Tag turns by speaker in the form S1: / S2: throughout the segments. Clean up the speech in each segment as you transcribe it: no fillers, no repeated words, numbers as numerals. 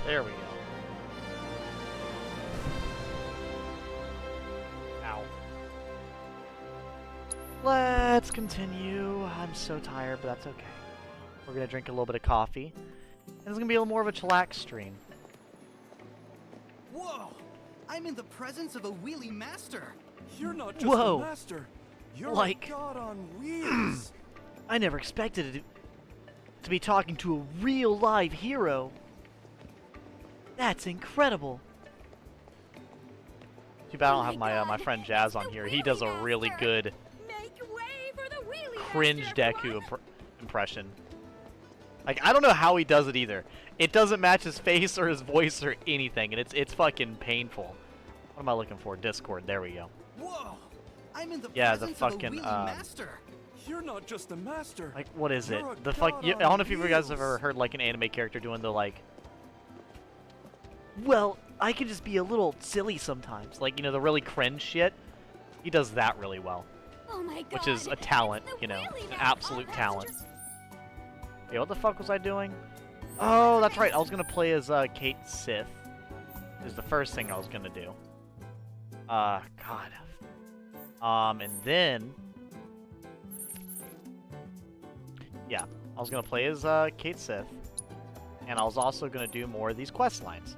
S1: There we go. Ow. Let's continue. I'm so tired, but that's okay. We're gonna drink a little bit of coffee. And it's gonna be a little more of a chillax stream.
S2: Whoa! I'm in the presence of a wheelie master!
S3: You're not just
S1: Whoa.
S3: a master. You're
S1: Like-
S3: a god on wheels.
S1: I never expected to be talking to a real live hero. That's incredible. Too bad I don't have my friend Jazz on here. He does a really good cringe Deku impression. Like, I don't know how he does it either. It doesn't match his face or his voice or anything, and it's fucking painful. What am I looking for? Discord. There we go.
S2: Whoa! I'm in the
S1: Yeah, the
S2: presence
S1: fucking,
S2: of a wheelie master!
S3: You're not just a master.
S1: Like, what is it?
S3: You're a
S1: The
S3: god
S1: fuck? I
S3: on
S1: don't know if you guys have
S3: wheels.
S1: ever heard like an anime character doing the like. Well, I can just be a little silly sometimes. Like, you know, the really cringe shit. He does that really well.
S4: Oh my God,
S1: Which is a talent,
S4: it's the
S1: you know,
S4: wheelie
S1: an
S4: man.
S1: absolute
S4: Oh, that's
S1: talent.
S4: just-
S1: Yeah, what the fuck was I doing? Oh, that's right. I was gonna play as Kate Sith. Is the first thing I was gonna do. God. And then, yeah, I was gonna play as Kate Sith, and I was also gonna do more of these quest lines.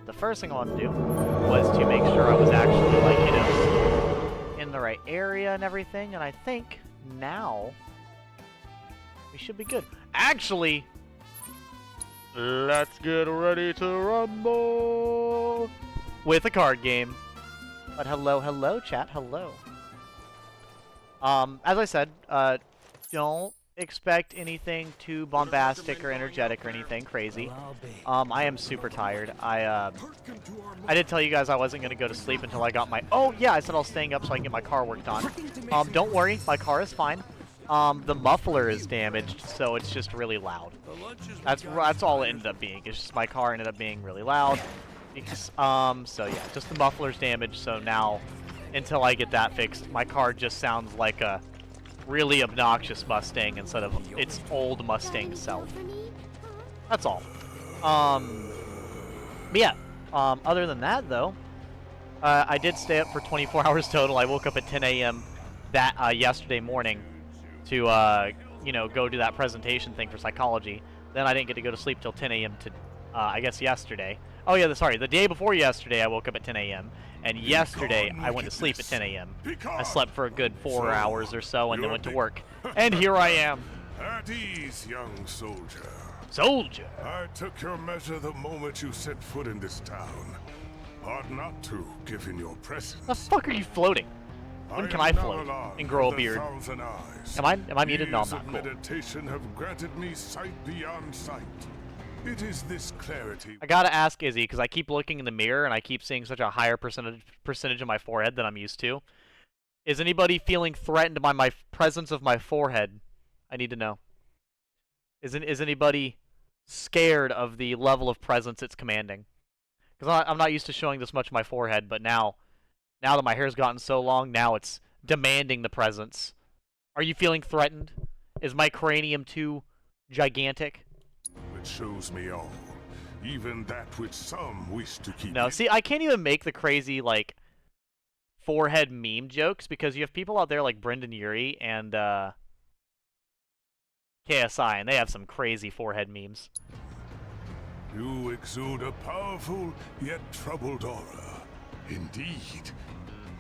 S1: The first thing I wanted to do was to make sure I was actually, like, you know, in the right area and everything, and I think now we should be good. Actually, let's get ready to rumble with a card game. But hello, chat, hello. As I said, don't expect anything too bombastic or energetic or anything crazy. I am super tired. I did tell you guys I wasn't gonna go to sleep until I got my. Oh yeah, I said I was staying up so I can get my car worked on. Don't worry, my car is fine. The muffler is damaged, so it's just really loud. That's all it ended up being. It's just my car ended up being really loud. Because, so yeah, just the muffler's damaged. So now, until I get that fixed, my car just sounds like a really obnoxious Mustang instead of its old Mustang self. That's all. But yeah. Other than that, though, I did stay up for 24 hours total. I woke up at 10 a.m. that yesterday morning to you know, go do that presentation thing for psychology. Then I didn't get to go to sleep till 10 a.m. to I guess yesterday. Oh yeah, sorry, the day before yesterday I woke up at 10 a.m. and yesterday I went to sleep at 10 a.m. I slept for a good 4 hours or so and then went to work. And here I am.
S5: At ease, young soldier.
S1: Soldier.
S5: I took your measure the moment you set foot in this town. Hard not to, given your presence.
S1: The fuck are you floating? When can I float and grow a beard? Am I muted? No, I'm not. Cool.
S5: Meditation have granted me sight beyond sight. It is this clarity.
S1: I gotta ask Izzy, because I keep looking in the mirror and I keep seeing such a higher percentage of my forehead than I'm used to. Is anybody feeling threatened by my presence of my forehead? I need to know. Is anybody scared of the level of presence it's commanding? Because I'm not used to showing this much of my forehead, but now that my hair's gotten so long, now it's demanding the presence. Are you feeling threatened? Is my cranium too gigantic?
S5: It shows me all, even that which some wish to keep.
S1: No, see, I can't even make the crazy, like, forehead meme jokes because you have people out there like Brendan Urie and KSI, and they have some crazy forehead memes.
S5: You exude a powerful yet troubled aura. Indeed,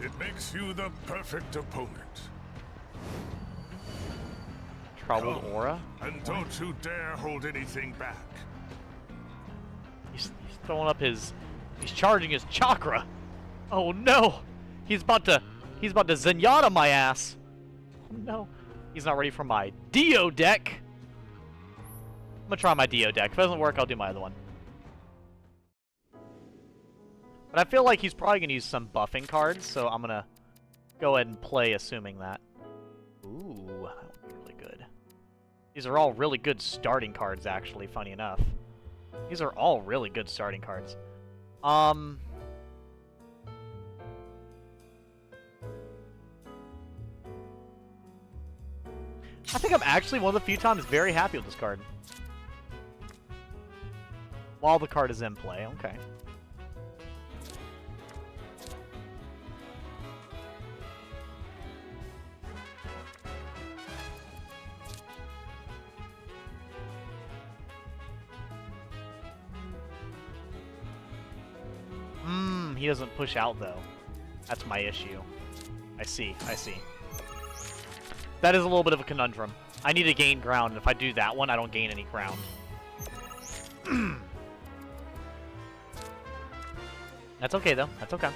S5: it makes you the perfect opponent.
S1: Troubled aura?
S5: And don't you dare hold anything back.
S1: He's throwing up his... He's charging his chakra. Oh no! He's about to zenyatta my ass. Oh no. He's not ready for my Dio deck. I'm gonna try my Dio deck. If it doesn't work, I'll do my other one. But I feel like he's probably gonna use some buffing cards, so I'm gonna go ahead and play assuming that. Ooh, that would be really good. These are all really good starting cards, actually, funny enough. These are all really good starting cards. I think I'm actually one of the few times very happy with this card. While the card is in play, okay. He doesn't push out, though. That's my issue. I see, I see. That is a little bit of a conundrum. I need to gain ground, and if I do that one, I don't gain any ground. That's okay, though. That's okay.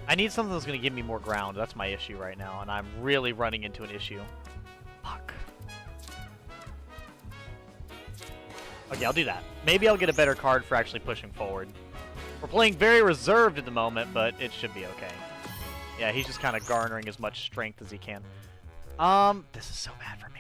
S1: I need something that's going to give me more ground. That's my issue right now, and I'm really running into an issue. Fuck. Okay, I'll do that. Maybe I'll get a better card for actually pushing forward. We're playing very reserved at the moment, but it should be okay. Yeah, he's just kind of garnering as much strength as he can. This is so bad for me.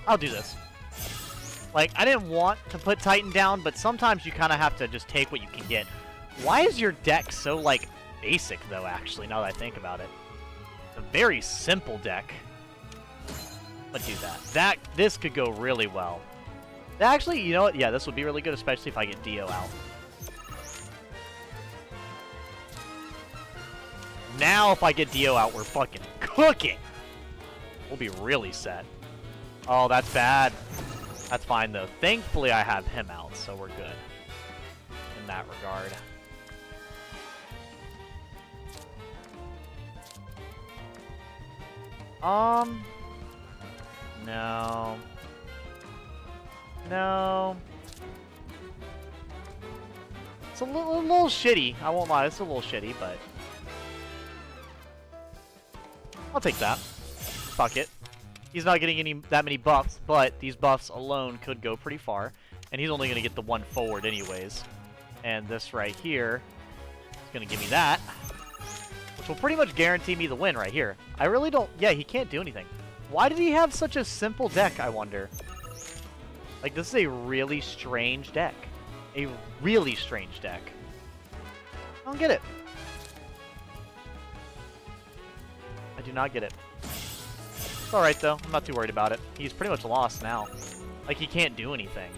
S1: I'll do this. Like, I didn't want to put Titan down, but sometimes you kind of have to just take what you can get. Why is your deck so, like, basic, though, actually, now that I think about it? It's a very simple deck. Let's do that. This could go really well. Actually, you know what? Yeah, this would be really good, especially if I get Dio out. Now, if I get Dio out, we're fucking cooking! We'll be really set. Oh, that's bad. That's fine, though. Thankfully, I have him out, so we're good in that regard. No. No. It's a little shitty. I won't lie, it's a little shitty, but I'll take that. Fuck it. He's not getting that many buffs, but these buffs alone could go pretty far. And he's only going to get the one forward anyways. And this right here is going to give me that, which will pretty much guarantee me the win right here. I really don't... Yeah, he can't do anything. Why did he have such a simple deck, I wonder? Like, this is a really strange deck. A really strange deck. I don't get it. I do not get it. It's alright, though. I'm not too worried about it. He's pretty much lost now. Like, he can't do anything.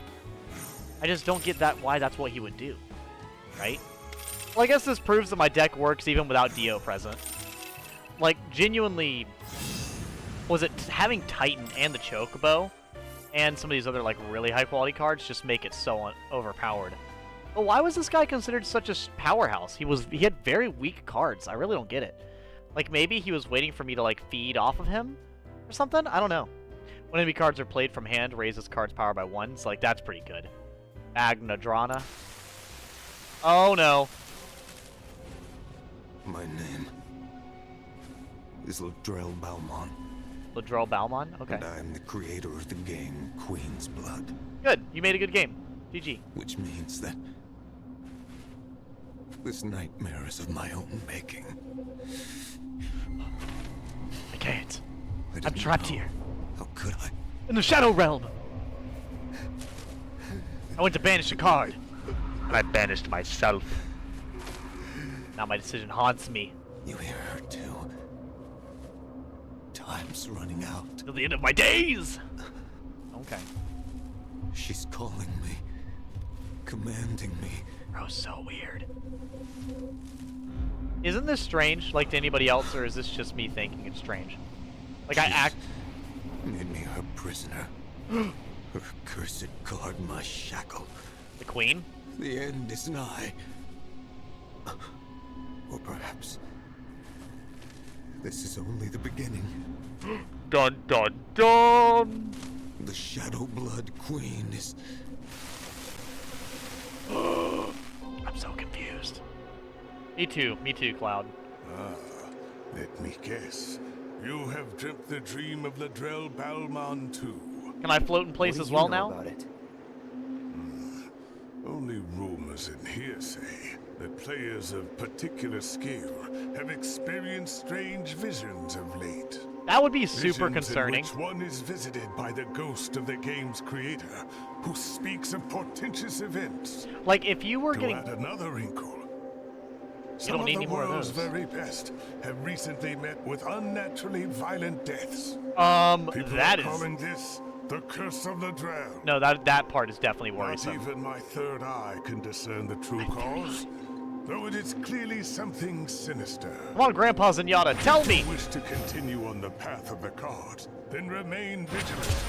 S1: I just don't get that why that's what he would do. Right? Well, I guess this proves that my deck works even without Dio present. Like, genuinely... Was it having Titan and the Chocobo and some of these other, like, really high-quality cards just make it so overpowered? But why was this guy considered such a powerhouse? He had very weak cards. I really don't get it. Like, maybe he was waiting for me to, like, feed off of him or something? I don't know. When enemy cards are played from hand, raises card's power by 1. So, like, that's pretty good. Agnadrana. Oh, no.
S4: My name is Ladrell Balmont.
S1: Ladrell Balmont? Okay.
S4: And I'm the creator of the game Queen's Blood.
S1: Good. You made a good game. GG.
S4: Which means that this nightmare is of my own making.
S1: I can't.
S4: I
S1: I'm
S4: didn't
S1: trapped
S4: know.
S1: here.
S4: How could I?
S1: In the Shadow Realm. I went to banish a card. And I banished myself. Now my decision haunts me.
S4: You hear her too. Time's running out.
S1: Till the end of my days! Okay.
S4: She's calling me. Commanding me.
S1: Bro, so weird. Isn't this strange, like to anybody else, or is this just me thinking it's strange? Like,
S4: She's made me her prisoner. Her cursed guard my shackle.
S1: The Queen?
S4: The end is nigh. Or perhaps this is only the beginning.
S1: Dun dun dun!
S4: The Shadow Blood Queen is...
S1: I'm so confused. Me too, Cloud.
S5: Let me guess. You have dreamt the dream of Ladrell Balmon too.
S1: Can I float in place
S6: What
S1: as
S6: do you
S1: well
S6: know
S1: now?
S6: about it?
S5: Only rumors and hearsay that players of particular skill have experienced strange visions of late.
S1: That would be super
S5: Visions
S1: concerning.
S5: in which one is visited by the ghost of the game's creator, who speaks of portentous events.
S1: Like, if you were
S5: To
S1: getting...
S5: add another wrinkle, some
S1: don't
S5: of
S1: need
S5: the
S1: any more of
S5: world's
S1: those.
S5: very best have recently met with unnaturally violent deaths. People
S1: that
S5: are
S1: is...
S5: calling this the curse of Ladrell.
S1: No, that part is definitely
S5: Not
S1: worrisome.
S5: even my third eye can discern the true cause, though it is clearly something sinister.
S1: Come on, Grandpa Zenyatta, tell me!
S5: If you wish to continue on the path of the cards, then remain vigilant,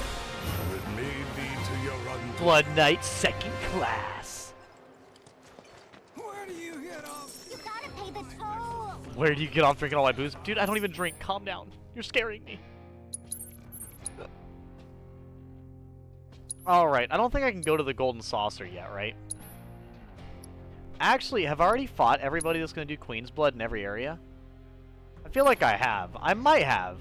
S5: or it may lead to your undoing.
S1: Blood Knight 2nd class.
S2: Where do you get off?
S7: You gotta pay the toll.
S1: Where do you get off drinking all my booze? Dude, I don't even drink. Calm down. You're scaring me. Alright, I don't think I can go to the Golden Saucer yet, right? Actually, have I already fought everybody that's going to do Queen's Blood in every area? I feel like I have. I might have.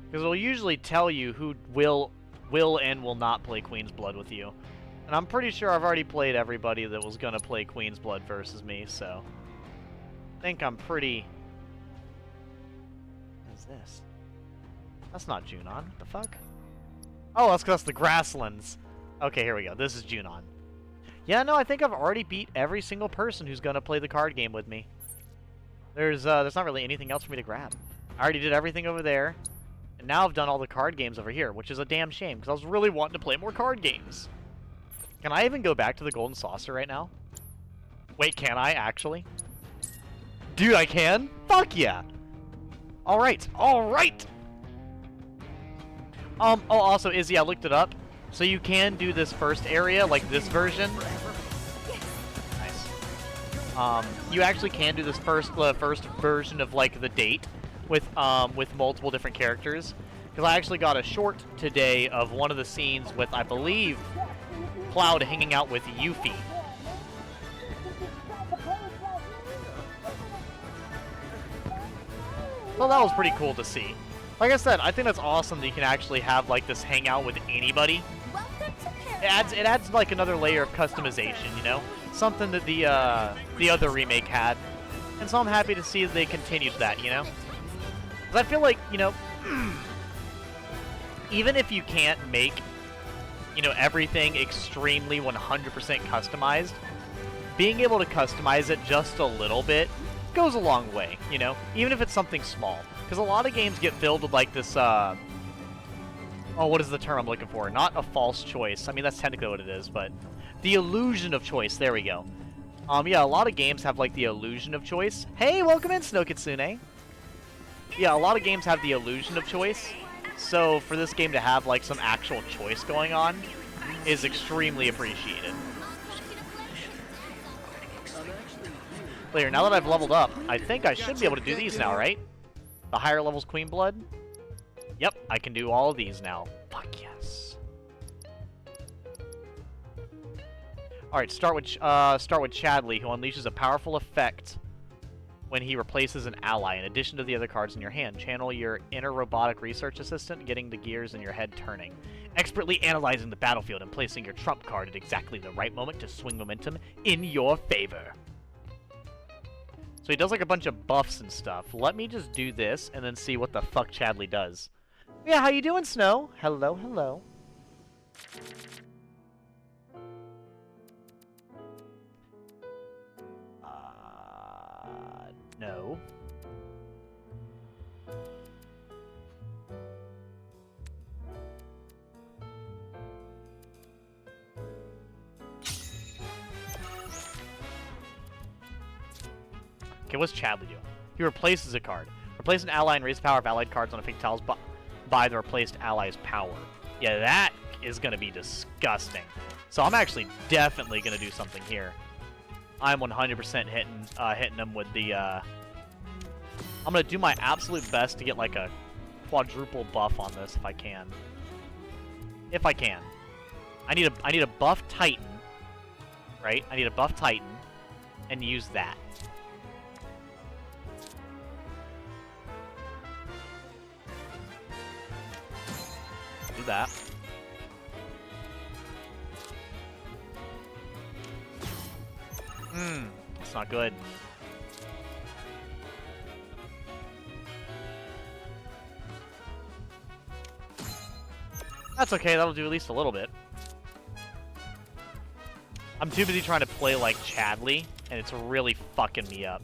S1: Because it'll usually tell you who will and will not play Queen's Blood with you. And I'm pretty sure I've already played everybody that was going to play Queen's Blood versus me, so... I think I'm pretty... What is this? That's not Junon. What the fuck? Oh, that's because that's the Grasslands. Okay, here we go. This is Junon. Yeah, no, I think I've already beat every single person who's going to play the card game with me. There's not really anything else for me to grab. I already did everything over there. And now I've done all the card games over here, which is a damn shame, because I was really wanting to play more card games. Can I even go back to the Golden Saucer right now? Wait, can I, actually? Dude, I can? Fuck yeah! Alright, alright! Oh, also, Izzy, I looked it up. So you can do this first area, like this version. Nice. You actually can do this first version of, like, the date with multiple different characters. Because I actually got a short today of one of the scenes with, I believe, Cloud hanging out with Yuffie. Well, that was pretty cool to see. Like I said, I think that's awesome that you can actually have, like, this hangout with anybody. It adds like another layer of customization, you know? Something that the other remake had. And so I'm happy to see that they continued that, you know? Because I feel like, you know, even if you can't make, you know, everything extremely 100% customized, being able to customize it just a little bit goes a long way, you know? Even if it's something small. Because a lot of games get filled with like this, oh, what is the term I'm looking for? Not a false choice. I mean, that's technically what it is, but the illusion of choice. There we go. Yeah, a lot of games have, like, the illusion of choice. Hey, welcome in, Snow Kitsune. Yeah, a lot of games have the illusion of choice. So, for this game to have, like, some actual choice going on is extremely appreciated. Later, now that I've leveled up, I think I should be able to do these now, right? The higher levels Queen Blood? Yep, I can do all of these now. Fuck yes. Alright, start with Chadley, who unleashes a powerful effect when he replaces an ally, in addition to the other cards in your hand. Channel your inner robotic research assistant, getting the gears in your head turning. Expertly analyzing the battlefield and placing your trump card at exactly the right moment to swing momentum in your favor. So he does like a bunch of buffs and stuff. Let me just do this and then see what the fuck Chadley does. Yeah, how you doing, Snow? Hello, hello. No. Okay, what's Chadley do? He replaces a card. Replace an ally and raise the power of allied cards on effect tiles by the replaced ally's power. Yeah, that is going to be disgusting. So I'm actually definitely going to do something here. I'm 100% hitting them with the... I'm going to do my absolute best to get like a quadruple buff on this if I can. If I can. I need a buff Titan, right? I need a buff Titan and use that. do that. It's not good. That's okay, that'll do at least a little bit. I'm too busy trying to play like Chadley, and it's really fucking me up.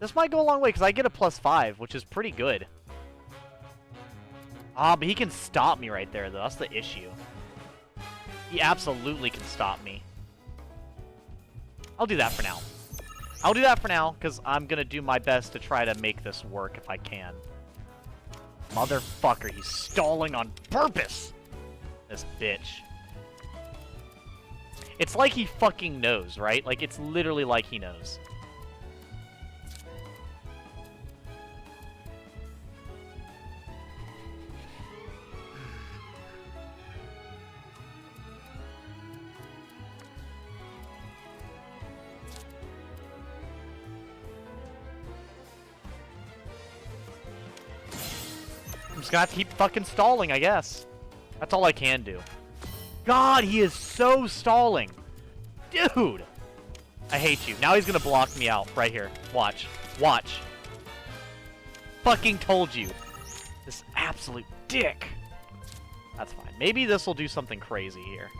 S1: This might go a long way, because I get a +5, which is pretty good. Ah, but he can stop me right there, though. That's the issue. He absolutely can stop me. I'll do that for now. I'll do that for now, because I'm going to do my best to try to make this work if I can. Motherfucker, he's stalling on purpose! This bitch. It's like he fucking knows, right? Like, it's literally like he knows. I'm just gonna have to keep fucking stalling, I guess. That's all I can do. God, he is so stalling. Dude! I hate you. Now he's gonna block me out right here. Watch. Watch. Fucking told you. This absolute dick. That's fine. Maybe this will do something crazy here.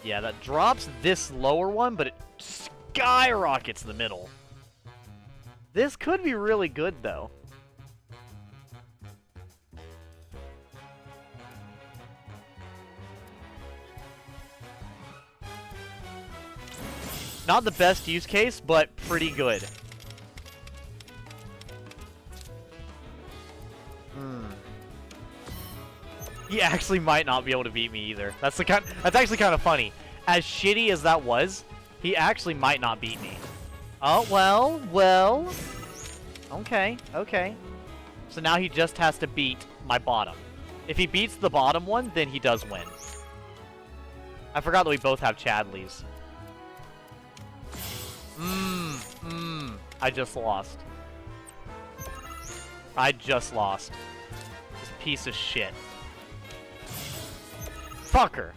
S1: Yeah, that drops this lower one, but it skyrockets the middle. This could be really good, though. Not the best use case, but pretty good. He actually might not be able to beat me either. That's actually kind of funny. As shitty as that was, he actually might not beat me. Oh, well. Okay. So now he just has to beat my bottom. If he beats the bottom one, then he does win. I forgot that we both have Chadleys. I just lost. This piece of shit. Fucker.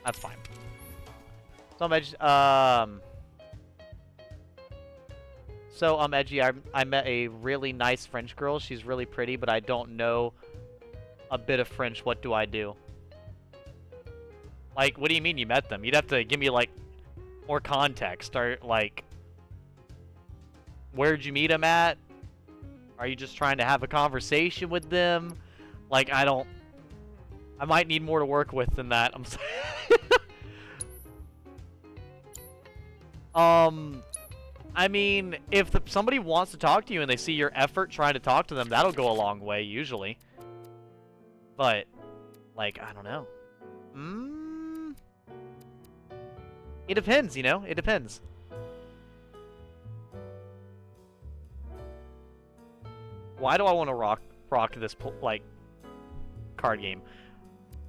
S1: That's fine. So I'm edgy. I met a really nice French girl. She's really pretty, but I don't know a bit of French. What do I do? Like, what do you mean you met them? You'd have to give me, like, more context. Or, like, where'd you meet them at? Are you just trying to have a conversation with them? Like, I might need more to work with than that. I'm sorry. I mean, if somebody wants to talk to you and they see your effort trying to talk to them, that'll go a long way, usually. But, like, I don't know. It depends, you know? It depends. Why do I want to rock this, like, card game?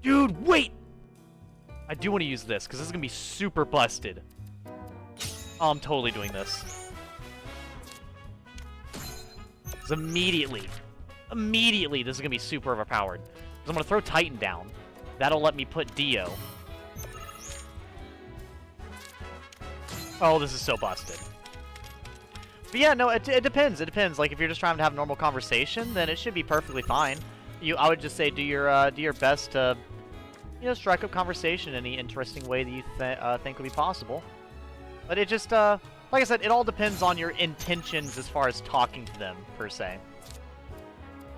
S1: Dude, wait! I do want to use this, because this is going to be super busted. Oh, I'm totally doing this. Because immediately, this is going to be super overpowered. Because I'm going to throw Titan down. That'll let me put Dio. Oh, this is so busted. But yeah, no, it depends. It depends. Like, if you're just trying to have a normal conversation, then it should be perfectly fine. I would just say do your best to, you know, strike up conversation in any interesting way that you think would be possible. But it just, like I said, it all depends on your intentions as far as talking to them, per se.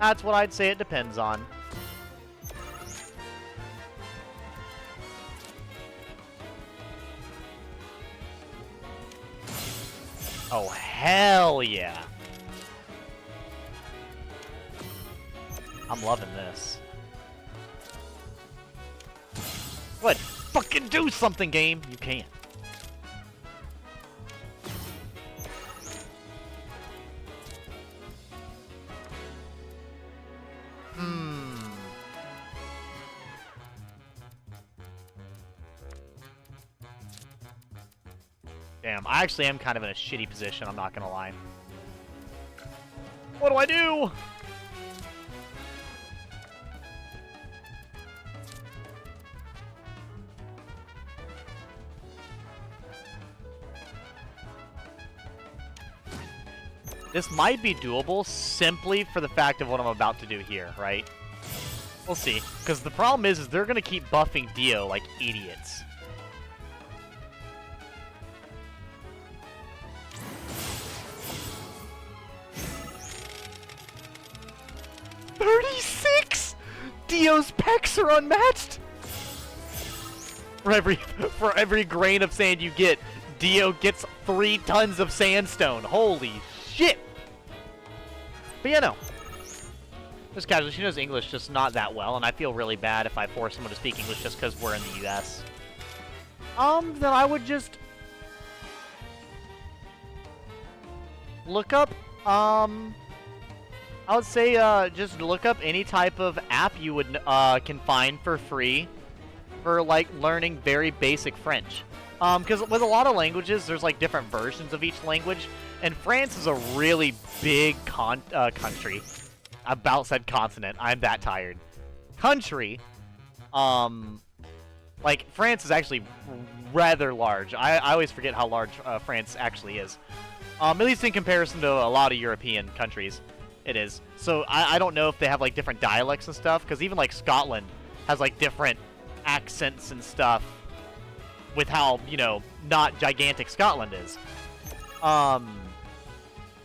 S1: That's what I'd say it depends on. Oh, hell yeah. I'm loving this. What? Fucking do something, game! You can't. Damn, I actually am kind of in a shitty position, I'm not gonna lie. What do I do? This might be doable simply for the fact of what I'm about to do here, right? We'll see. Because the problem is they're going to keep buffing Dio like idiots. $36! Dio's pecs are unmatched! For every grain of sand you get, Dio gets 3 tons of sandstone. Holy shit! But yeah, no. Just casually, she knows English, just not that well, and I feel really bad if I force someone to speak English just because we're in the US. Then I would just look up, I would say, just look up any type of app you would, can find for free for, like, learning very basic French. Because with a lot of languages, there's, like, different versions of each language, and France is a really big country. I about said continent. I'm that tired. Country. Like, France is actually rather large. I always forget how large France actually is. At least in comparison to a lot of European countries, it is. So I don't know if they have, like, different dialects and stuff, because even, like, Scotland has, like, different accents and stuff with how, you know, not gigantic Scotland is.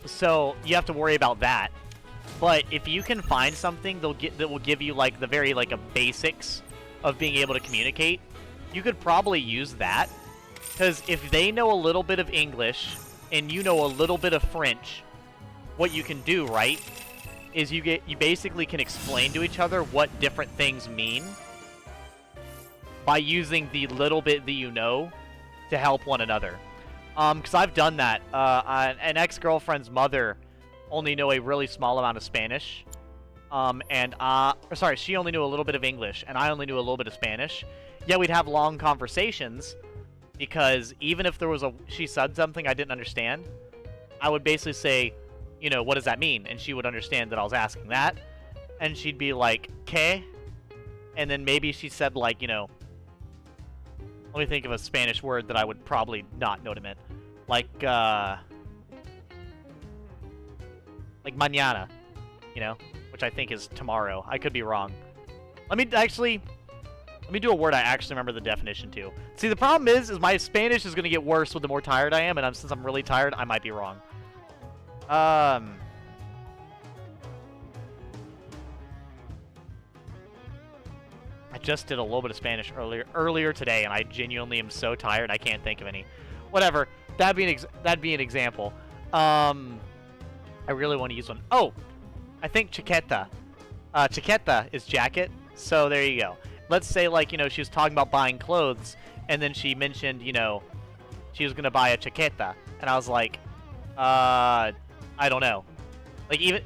S1: So you have to worry about that. But if you can find something that will give you, like, the very, like, basics of being able to communicate, you could probably use that. Because if they know a little bit of English and you know a little bit of French, what you can do, right, is you basically can explain to each other what different things mean by using the little bit that you know to help one another. Because I've done that. An ex-girlfriend's mother only knew a really small amount of Spanish. Sorry, she only knew a little bit of English, and I only knew a little bit of Spanish. Yeah, we'd have long conversations, because even if there was she said something I didn't understand, I would basically say, you know, what does that mean? And she would understand that I was asking that, and she'd be like, ¿qué? And then maybe she said, like, you know, let me think of a Spanish word that I would probably not know what it meant. Like mañana, you know, which I think is tomorrow. I could be wrong. Let me do a word I actually remember the definition to. See, the problem is my Spanish is going to get worse with the more tired I am, and since I'm really tired, I might be wrong. I just did a little bit of Spanish earlier today, and I genuinely am so tired I can't think of any. Whatever. That'd be an example. I really want to use one. Oh, I think chaqueta. Chaqueta is jacket. So there you go. Let's say, like, you know, she was talking about buying clothes, and then she mentioned, you know, she was gonna buy a chaqueta, and I was like, I don't know. Like, even.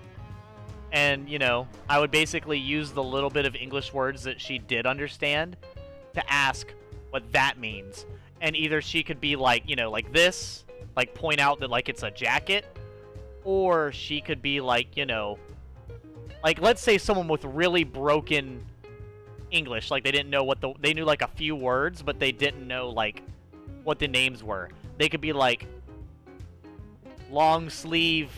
S1: And, you know, I would basically use the little bit of English words that she did understand to ask what that means. And either she could be like, you know, like this, like point out that, like, it's a jacket, or she could be like, you know, like, let's say someone with really broken English, like they didn't know they knew like a few words, but they didn't know, like, what the names were. They could be like, long sleeve,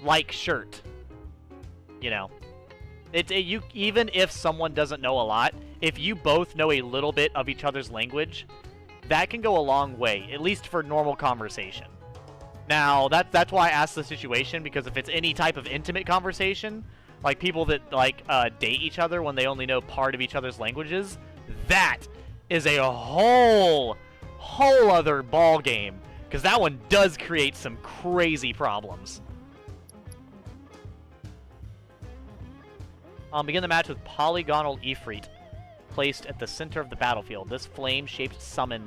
S1: like shirt, you know. You even if someone doesn't know a lot, if you both know a little bit of each other's language, that can go a long way, at least for normal conversation. Now, that's why I asked the situation, because if it's any type of intimate conversation, like people that, like, date each other when they only know part of each other's languages, that is a whole other ball game, because that one does create some crazy problems. Begin the match with Polygonal Ifrit, placed at the center of the battlefield. This flame-shaped summon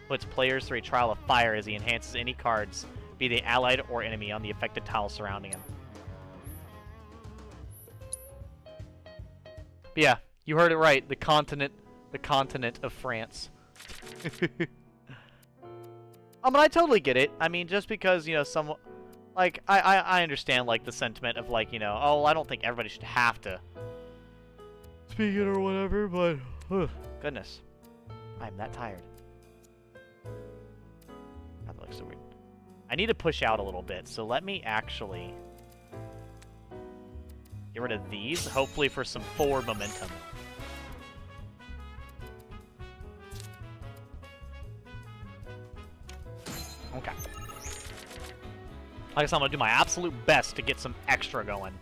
S1: puts players through a trial of fire as he enhances any cards, be they allied or enemy, on the affected tile surrounding him. But yeah, you heard it right. The continent of France. But I totally get it. I mean, just because, you know, some... Like, I understand, like, the sentiment of, like, you know, oh, well, I don't think everybody should have to speak it or whatever, but... goodness. I'm that tired. That looks so weird. I need to push out a little bit, so let me actually get rid of these, hopefully for some forward momentum. Okay. Like I said, I'm going to do my absolute best to get some extra going.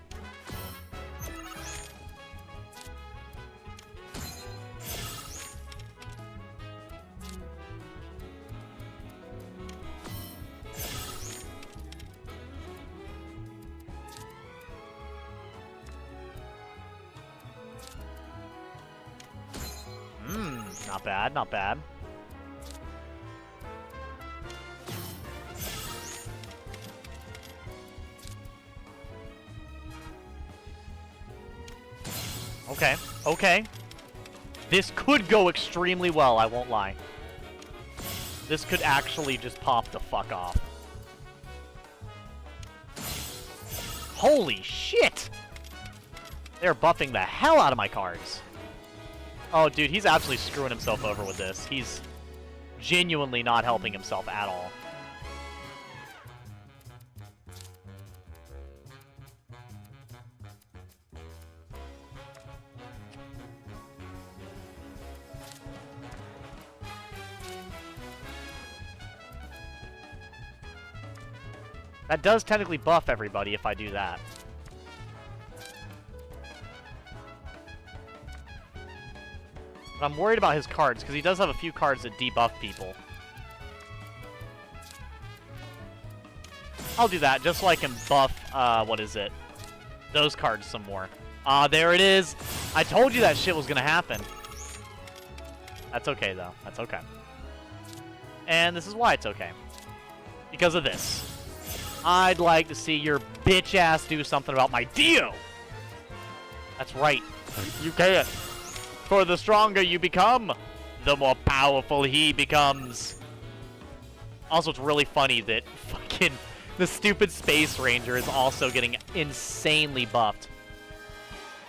S1: Not bad, not bad. Okay, okay. This could go extremely well, I won't lie. This could actually just pop the fuck off. Holy shit! They're buffing the hell out of my cards. Oh, dude, he's absolutely screwing himself over with this. He's genuinely not helping himself at all. That does technically buff everybody if I do that. But I'm worried about his cards, because he does have a few cards that debuff people. I'll do that, just so I can buff, what is it? Those cards some more. Ah, there it is! I told you that shit was gonna happen. That's okay, though. That's okay. And this is why it's okay. Because of this. I'd like to see your bitch ass do something about my Dio! That's right. You can't. For the stronger you become, the more powerful he becomes. Also, it's really funny that fucking the stupid Space Ranger is also getting insanely buffed.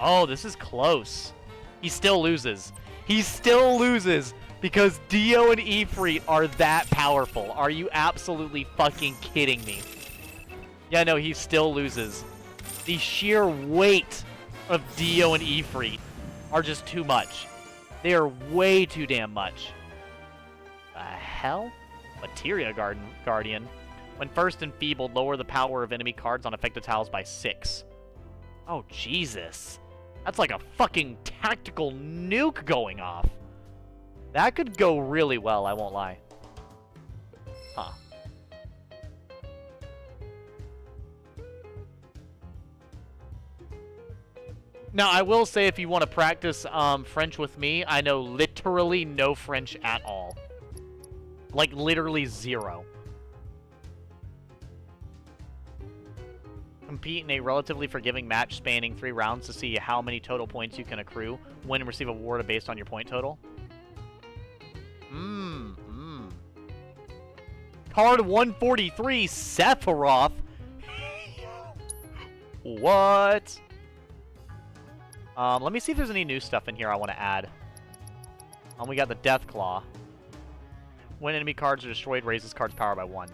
S1: Oh, this is close. He still loses. He still loses because Dio and Ifrit are that powerful. Are you absolutely fucking kidding me? Yeah, no, he still loses. The sheer weight of Dio and Ifrit are just too much. They are way too damn much. The hell? Materia Guardian. When first enfeebled, lower the power of enemy cards on affected tiles by 6. Oh, Jesus. That's like a fucking tactical nuke going off. That could go really well, I won't lie. Huh. Now, I will say if you want to practice French with me, I know literally no French at all. Like, literally 0. Compete in a relatively forgiving match spanning 3 rounds to see how many total points you can accrue. Win and receive a award based on your point total. Card 143, Sephiroth. What? Let me see if there's any new stuff in here I want to add. We got the Death Claw. When enemy cards are destroyed, raises cards power by 1.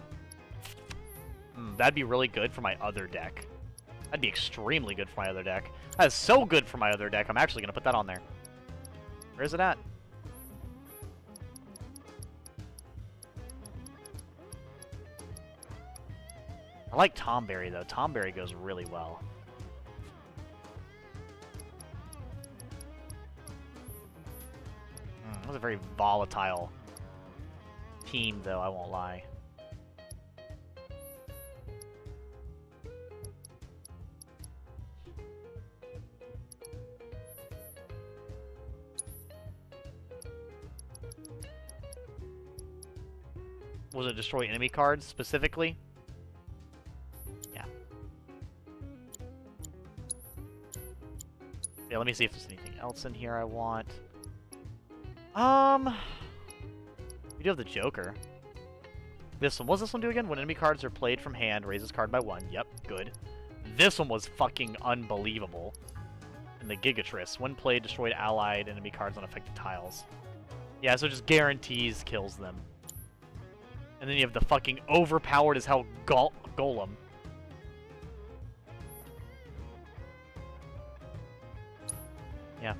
S1: That'd be really good for my other deck. That'd be extremely good for my other deck. That is so good for my other deck, I'm actually going to put that on there. Where is it at? I like Tomberry, though. Tomberry goes really well. That was a very volatile team, though, I won't lie. Was it destroy enemy cards, specifically? Yeah. Yeah, let me see if there's anything else in here I want. We do have the Joker. This one. What does this one do again? When enemy cards are played from hand, raises card by 1. Yep, good. This one was fucking unbelievable. And the Gigatris. When played, destroyed allied enemy cards on affected tiles. Yeah, so it just guarantees kills them. And then you have the fucking overpowered as hell Golem. Yeah.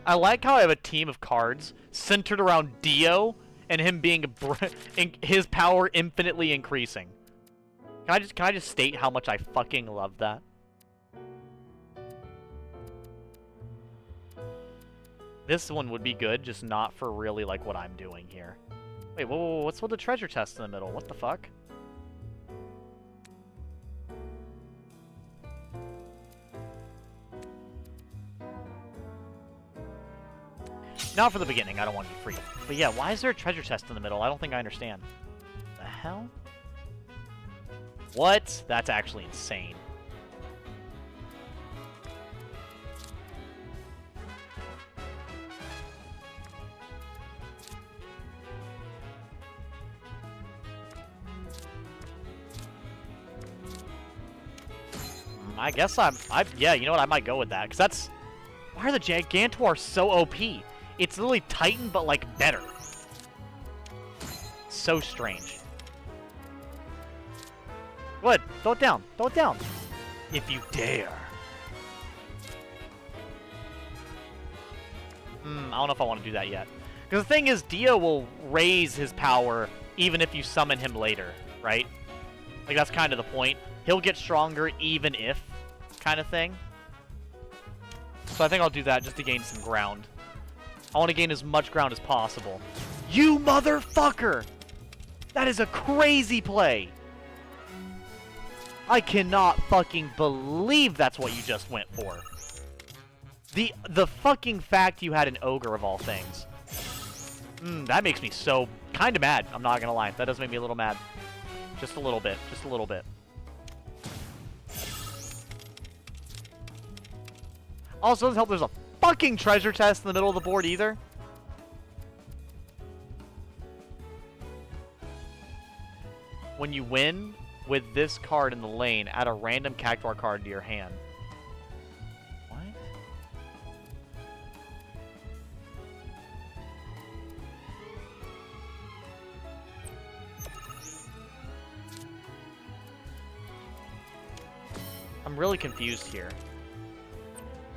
S1: I like how I have a team of cards centered around Dio and him being his power infinitely increasing. Can I just state how much I fucking love that? This one would be good, just not for really like what I'm doing here. Wait, whoa, what's with the treasure chest in the middle? What the fuck? Not for the beginning, I don't want to be free. But yeah, why is there a treasure chest in the middle? I don't think I understand. The hell? What? That's actually insane. I guess yeah, you know what? I might go with that, because that's... Why are the Gigantor so OP? It's literally Titan, but, like, better. So strange. Go ahead. Throw it down. Throw it down. If you dare. I don't know if I want to do that yet. Because the thing is, Dio will raise his power even if you summon him later, right? Like, that's kind of the point. He'll get stronger even if, kind of thing. So I think I'll do that just to gain some ground. I want to gain as much ground as possible. You motherfucker! That is a crazy play! I cannot fucking believe that's what you just went for. The fucking fact you had an ogre of all things. That makes me so kind of mad. I'm not gonna lie. That does make me a little mad. Just a little bit. Just a little bit. Also, doesn't help there's a fucking treasure chest in the middle of the board either. When you win with this card in the lane, add a random Cactuar card to your hand. What? I'm really confused here.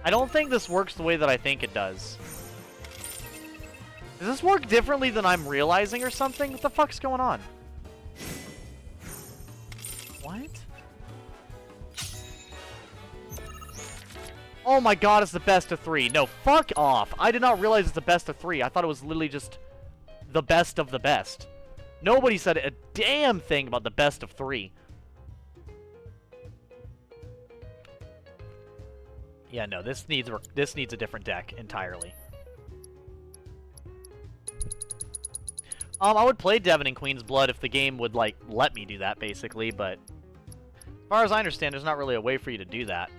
S1: I don't think this works the way that I think it does. Does this work differently than I'm realizing or something? What the fuck's going on? What? Oh my god, it's the best of 3. No, fuck off. I did not realize it's the best of 3. I thought it was literally just the best of the best. Nobody said a damn thing about the best of 3. Yeah, no, this needs a different deck entirely. I would play Devon and Queen's Blood if the game would, like, let me do that, basically, but as far as I understand, there's not really a way for you to do that.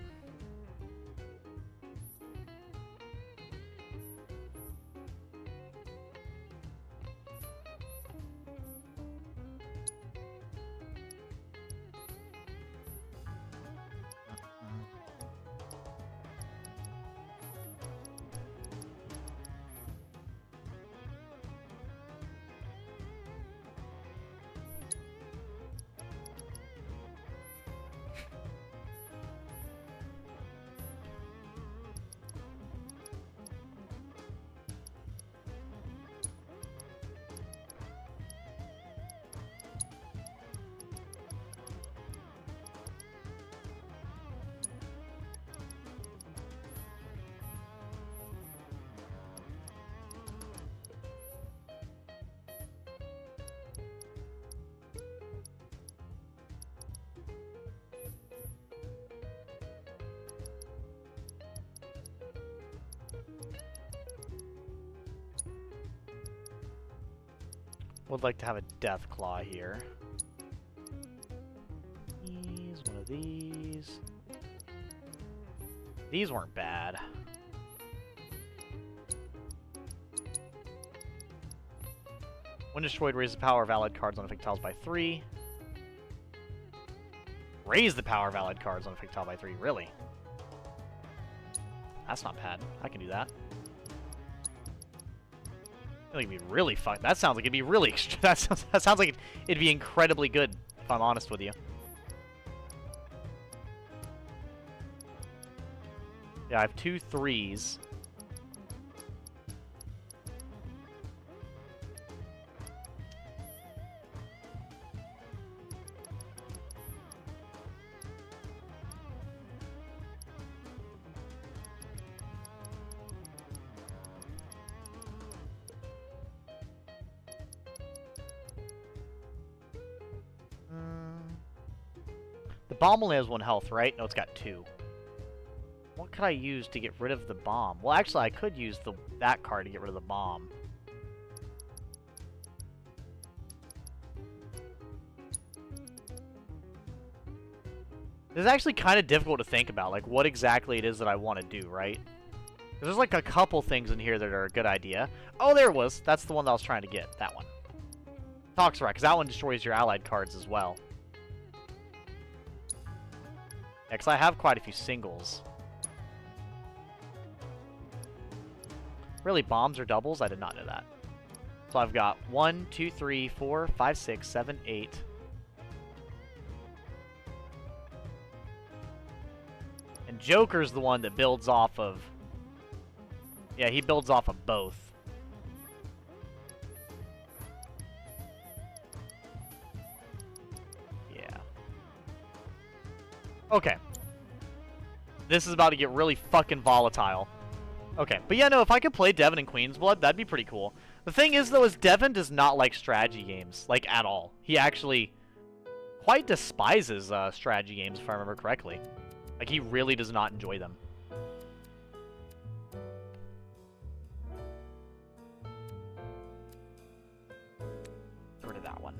S1: Would like to have a Death Claw here. One of these. These weren't bad. When destroyed, raise the power of allied cards on effect tiles by 3. Raise the power of allied cards on effect tile by 3. Really? That's not bad. I can do that. I think it'd be really fun. That sounds like it'd be really. That sounds like it'd be incredibly good. If I'm honest with you. Yeah, I have 2 3s. The bomb only has 1 health, right? No, it's got 2. What could I use to get rid of the bomb? Well, actually, I could use that card to get rid of the bomb. This is actually kind of difficult to think about, like, what exactly it is that I want to do, right? There's, like, a couple things in here that are a good idea. Oh, there it was. That's the one that I was trying to get. That one. Toxarak, because that one destroys your allied cards as well. Yeah, because I have quite a few singles. Really, bombs or doubles? I did not know that. So I've got 1, 2, 3, 4, 5, 6, 7, 8. And Joker's the one that builds off of... Yeah, he builds off of both. Yeah. Okay. This is about to get really fucking volatile. Okay, but yeah, no, if I could play Devin in Queen's Blood, that'd be pretty cool. The thing is, though, is Devin does not like strategy games, like, at all. He actually quite despises strategy games, if I remember correctly. Like, he really does not enjoy them. Get rid of that one.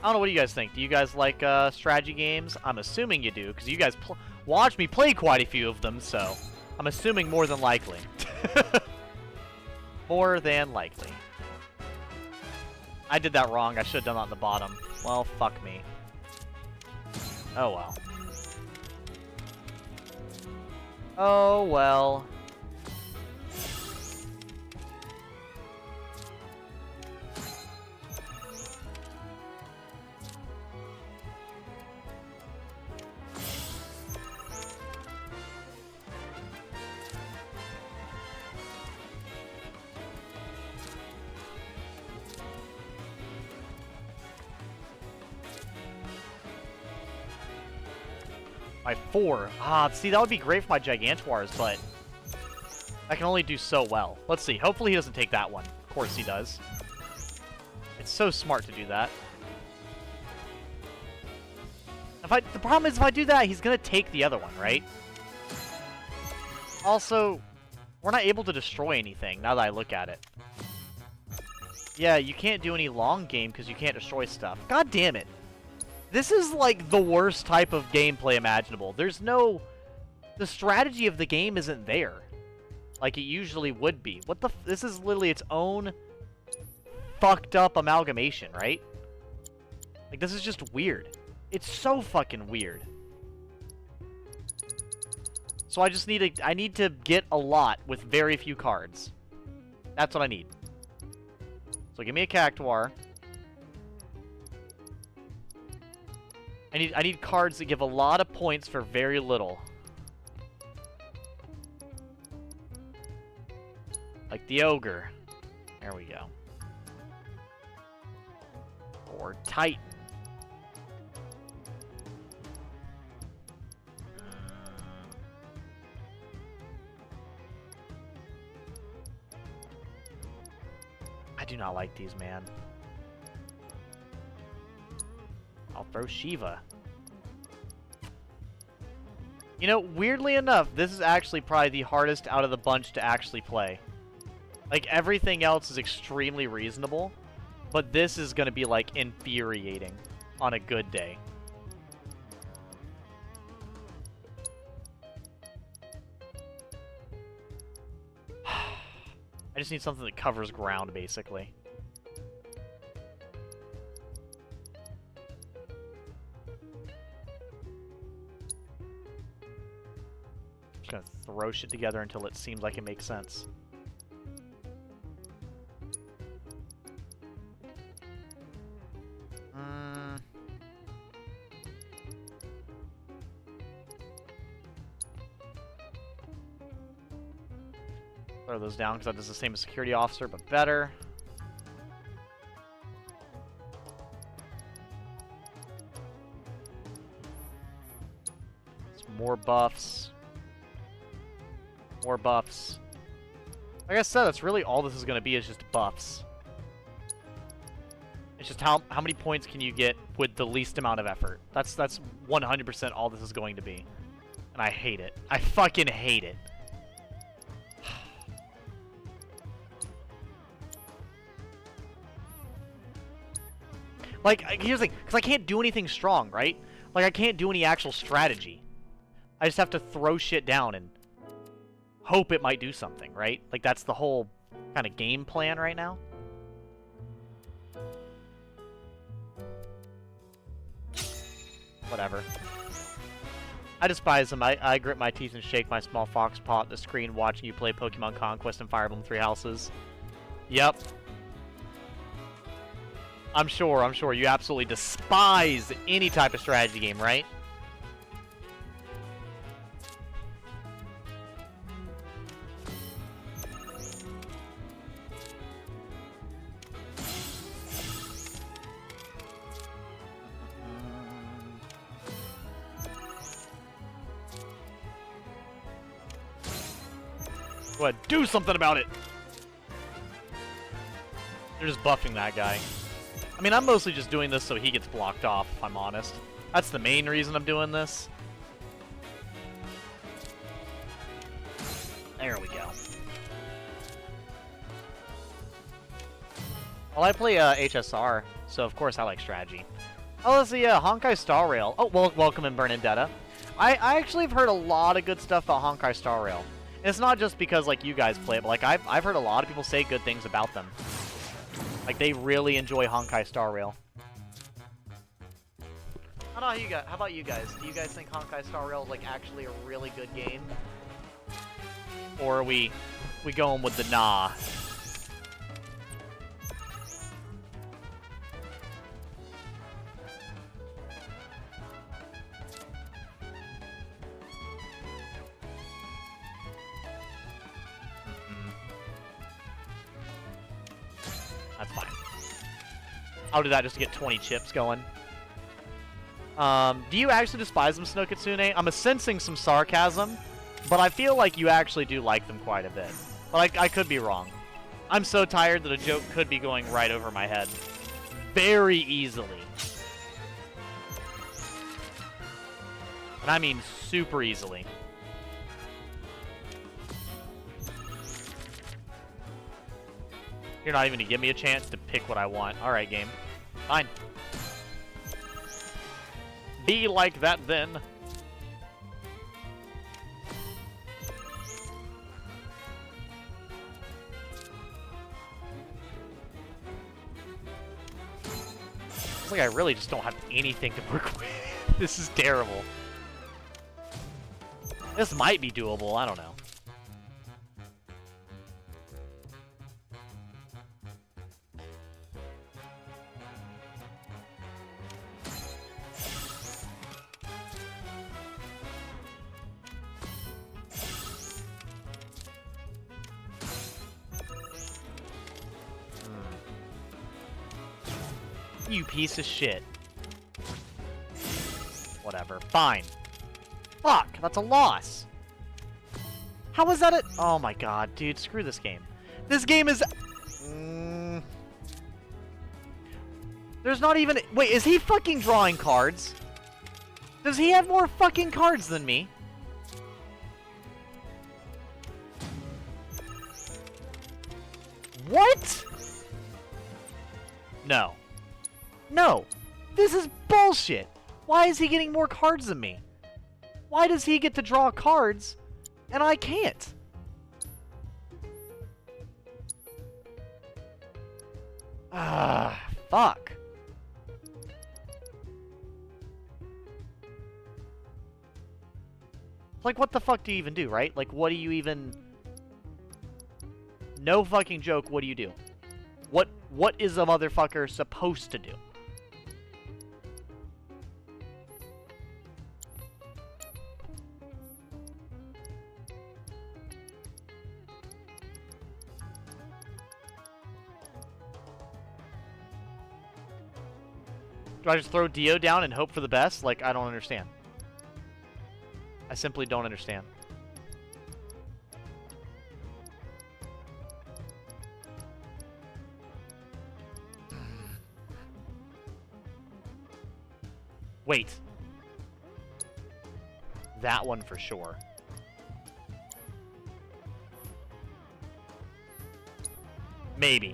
S1: I don't know, what do you guys think? Do you guys like strategy games? I'm assuming you do, because you guys watch me play quite a few of them, so I'm assuming more than likely. More than likely. I did that wrong. I should have done that on the bottom. Well, fuck me. Oh, well. Oh, well. My 4. Ah, see, that would be great for my Gigantoirs, but I can only do so well. Let's see. Hopefully he doesn't take that one. Of course he does. It's so smart to do that. The problem is, if I do that, he's going to take the other one, right? Also, we're not able to destroy anything, now that I look at it. Yeah, you can't do any long game because you can't destroy stuff. God damn it. This is, like, the worst type of gameplay imaginable. There's no... The strategy of the game isn't there. Like it usually would be. What the... This is literally its own fucked up amalgamation, right? Like, this is just weird. It's so fucking weird. So I just need to... I need to get a lot with very few cards. That's what I need. So give me a Cactuar. I need cards that give a lot of points for very little. Like the Ogre. There we go. Or Titan. I do not like these, man. I'll throw Shiva. You know, weirdly enough, this is actually probably the hardest out of the bunch to actually play. Like, everything else is extremely reasonable, but this is going to be, like, infuriating on a good day. I just need something that covers ground, basically. Just gonna throw shit together until it seems like it makes sense. Throw those down because that does the same as security officer, but better. It's more buffs. More buffs. Like I said, that's really all this is going to be, is just buffs. It's just how many points can you get with the least amount of effort. That's 100% all this is going to be. And I hate it. I fucking hate it. Like, here's the thing, because I can't do anything strong, right? Like, I can't do any actual strategy. I just have to throw shit down and hope it might do something, right? Like, that's the whole kind of game plan right now. Whatever. I despise them. I grit my teeth and shake my small fox paw at the screen watching you play Pokemon Conquest and Fire Emblem Three Houses. Yep. I'm sure you absolutely despise any type of strategy game, right? Go ahead, do something about it! They're just buffing that guy. I mean, I'm mostly just doing this so he gets blocked off, if I'm honest. That's the main reason I'm doing this. There we go. Well, I play HSR, so of course I like strategy. Oh, let's see, Honkai Star Rail. Oh, well, welcome in Bernadetta. I actually have heard a lot of good stuff about Honkai Star Rail. And it's not just because, like, you guys play it, but, like, I've heard a lot of people say good things about them. Like, they really enjoy Honkai Star Rail. I don't know how you guys. How about you guys? Do you guys think Honkai Star Rail is, like, actually a really good game? Or are we going with the nah? That's fine. I'll do that just to get 20 chips going. Do you actually despise them, Snow Kitsune? I'm sensing some sarcasm, but I feel like you actually do like them quite a bit. But I could be wrong. I'm so tired that a joke could be going right over my head. Very easily. And I mean super easily. You're not even gonna give me a chance to pick what I want. Alright, game. Fine. Be like that, then. It's like I really just don't have anything to work with. This is terrible. This might be doable, I don't know. You piece of shit. Whatever. Fine. Fuck, that's a loss. How was that a— oh my god, dude, screw this game. This game is— There's not even— wait, is he fucking drawing cards? Does he have more fucking cards than me? What? No. No! This is bullshit! Why is he getting more cards than me? Why does he get to draw cards, and I can't? Ah, fuck. Like, what the fuck do you even do, right? Like, what do you even... No fucking joke, what do you do? What is a motherfucker supposed to do? Do I just throw Dio down and hope for the best? Like, I don't understand. I simply don't understand. Wait. That one for sure. Maybe.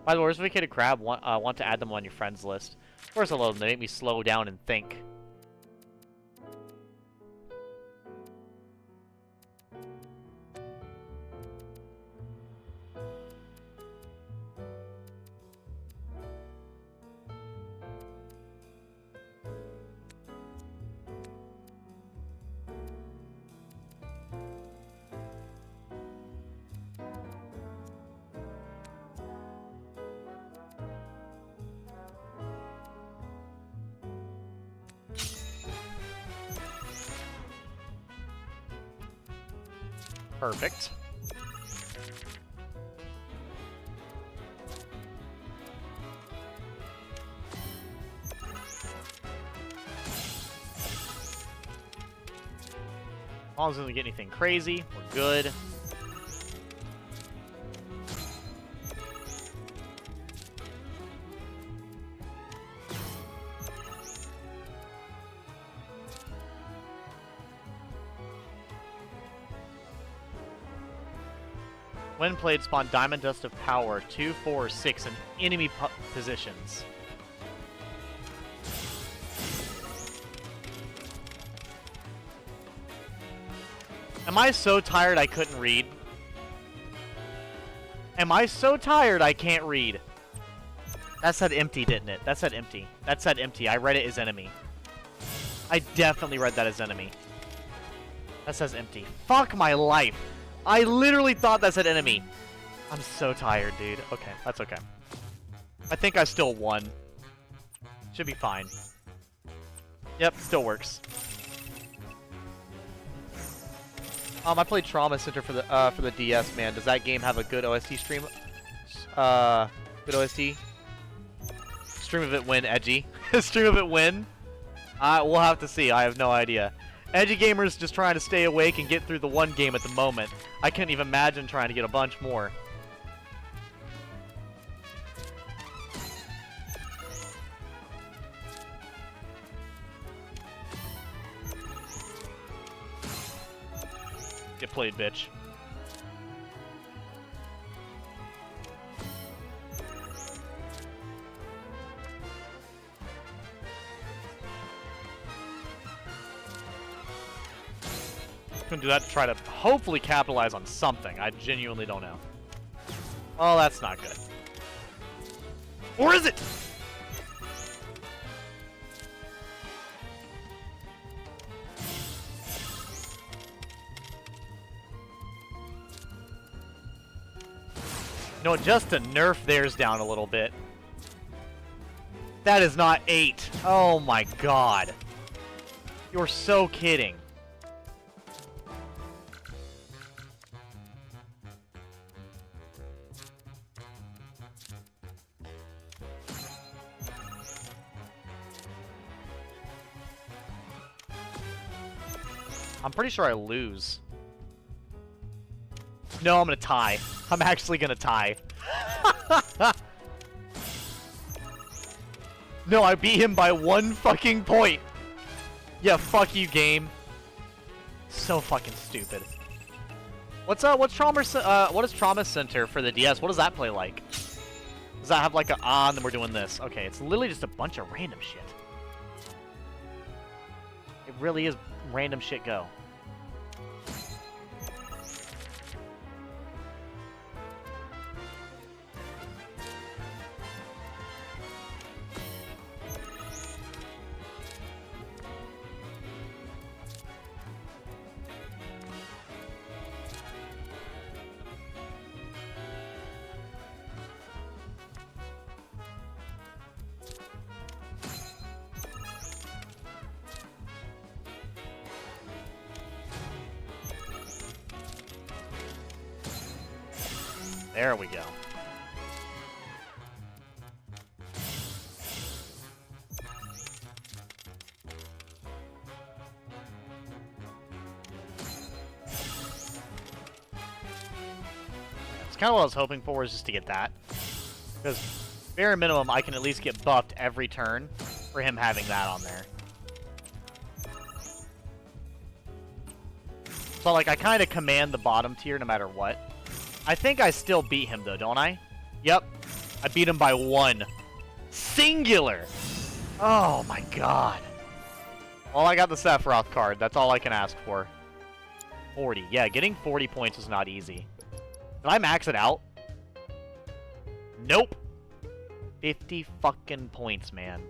S1: By the way, where's Vacated Crab? Want to add them on your friends list. First of all, they make me slow down and think. Perfect. As long as we don't get anything crazy, we're good. When played, spawn Diamond Dust of Power 2, 4, 6 in enemy positions. Am I so tired I couldn't read? Am I so tired I can't read? That said empty, didn't it? That said empty. That said empty. I read it as enemy. I definitely read that as enemy. That says empty. Fuck my life. I literally thought that said enemy. I'm so tired, dude. Okay, that's okay. I think I still won. Should be fine. Yep, still works. I played Trauma Center for the DS, man. Does that game have a good OST stream? Good OST? Stream of it win, Edgy. Stream of it win? We'll have to see. I have no idea. Edgy gamers just trying to stay awake and get through the one game at the moment. I can't even imagine trying to get a bunch more. Get played, bitch. Gonna do that to try to hopefully capitalize on something. I genuinely don't know. Oh, that's not good. Or is it? No, just to nerf theirs down a little bit. That is not 8. Oh my god. You're so kidding. I'm pretty sure I lose. No, I'm gonna tie. I'm actually gonna tie. No, I beat him by 1 fucking point. Yeah, fuck you, game. So fucking stupid. What is Trauma Center for the DS? What does that play like? Does that have like a and then we're doing this? Okay, it's literally just a bunch of random shit. It really is random shit go. There we go. It's kind of what I was hoping for, was just to get that. Because, bare minimum, I can at least get buffed every turn for him having that on there. So, like, I kind of command the bottom tier no matter what. I think I still beat him, though, don't I? Yep. I beat him by 1. Singular! Oh, my God. Well, I got the Sephiroth card. That's all I can ask for. 40. Yeah, getting 40 points is not easy. Did I max it out? Nope. 50 fucking points, man.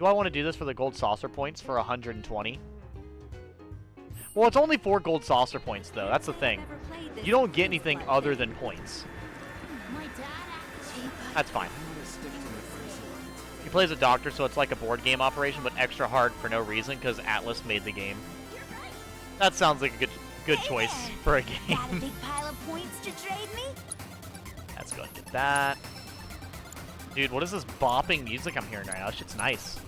S1: Do I want to do this for the gold saucer points for 120? Well, it's only 4 gold saucer points, though. That's the thing. You don't get anything other than points. That's fine. He plays a doctor, so it's like a board game operation, but extra hard for no reason, because Atlas made the game. That sounds like a good choice for a game.
S7: Got a big pile of points to trade me?
S1: Let's go and get that. Dude, what is this bopping music I'm hearing right now? That shit's nice.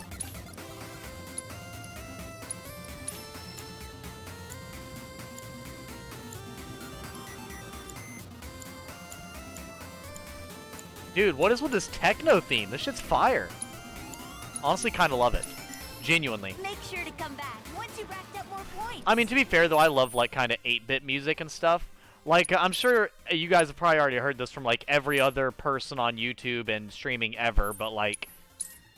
S1: Dude, what is with this techno theme? This shit's fire. Honestly, kind of love it. Genuinely.
S7: Make sure to come back once you've racked up more points.
S1: I mean, to be fair, though, I love, like, kind of 8-bit music and stuff. Like, I'm sure you guys have probably already heard this from, like, every other person on YouTube and streaming ever, but, like,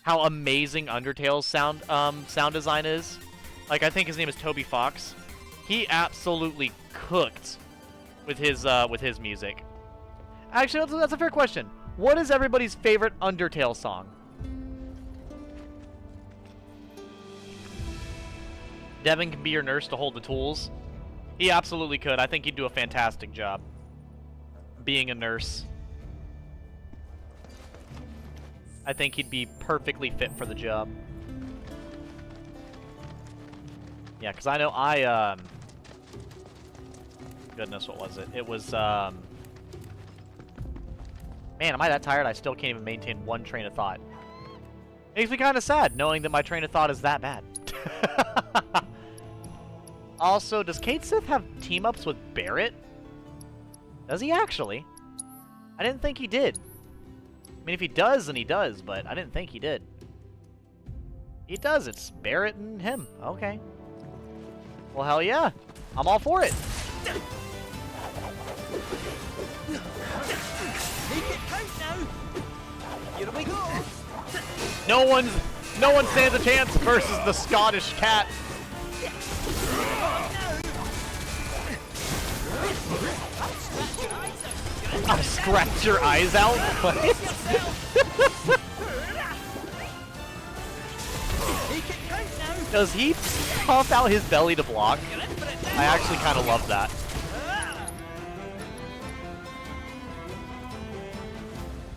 S1: how amazing Undertale's sound design is. Like, I think his name is Toby Fox. He absolutely cooked with his music. Actually, that's a fair question. What is everybody's favorite Undertale song? Devin can be your nurse to hold the tools. He absolutely could. I think he'd do a fantastic job being a nurse. I think he'd be perfectly fit for the job. Yeah, because I know goodness, what was it? It was, man, am I that tired? I still can't even maintain one train of thought. Makes me kind of sad, knowing that my train of thought is that bad. Also, does Kate Sith have team-ups with Barrett? Does he actually? I didn't think he did. I mean, if he does, then he does, but I didn't think he did. He does. It's Barrett and him. Okay. Well, hell yeah. I'm all for it.
S2: Here we go.
S1: No one stands a chance versus the Scottish cat. I'll scratch your eyes out? What? Does he puff out his belly to block? I actually kind of love that.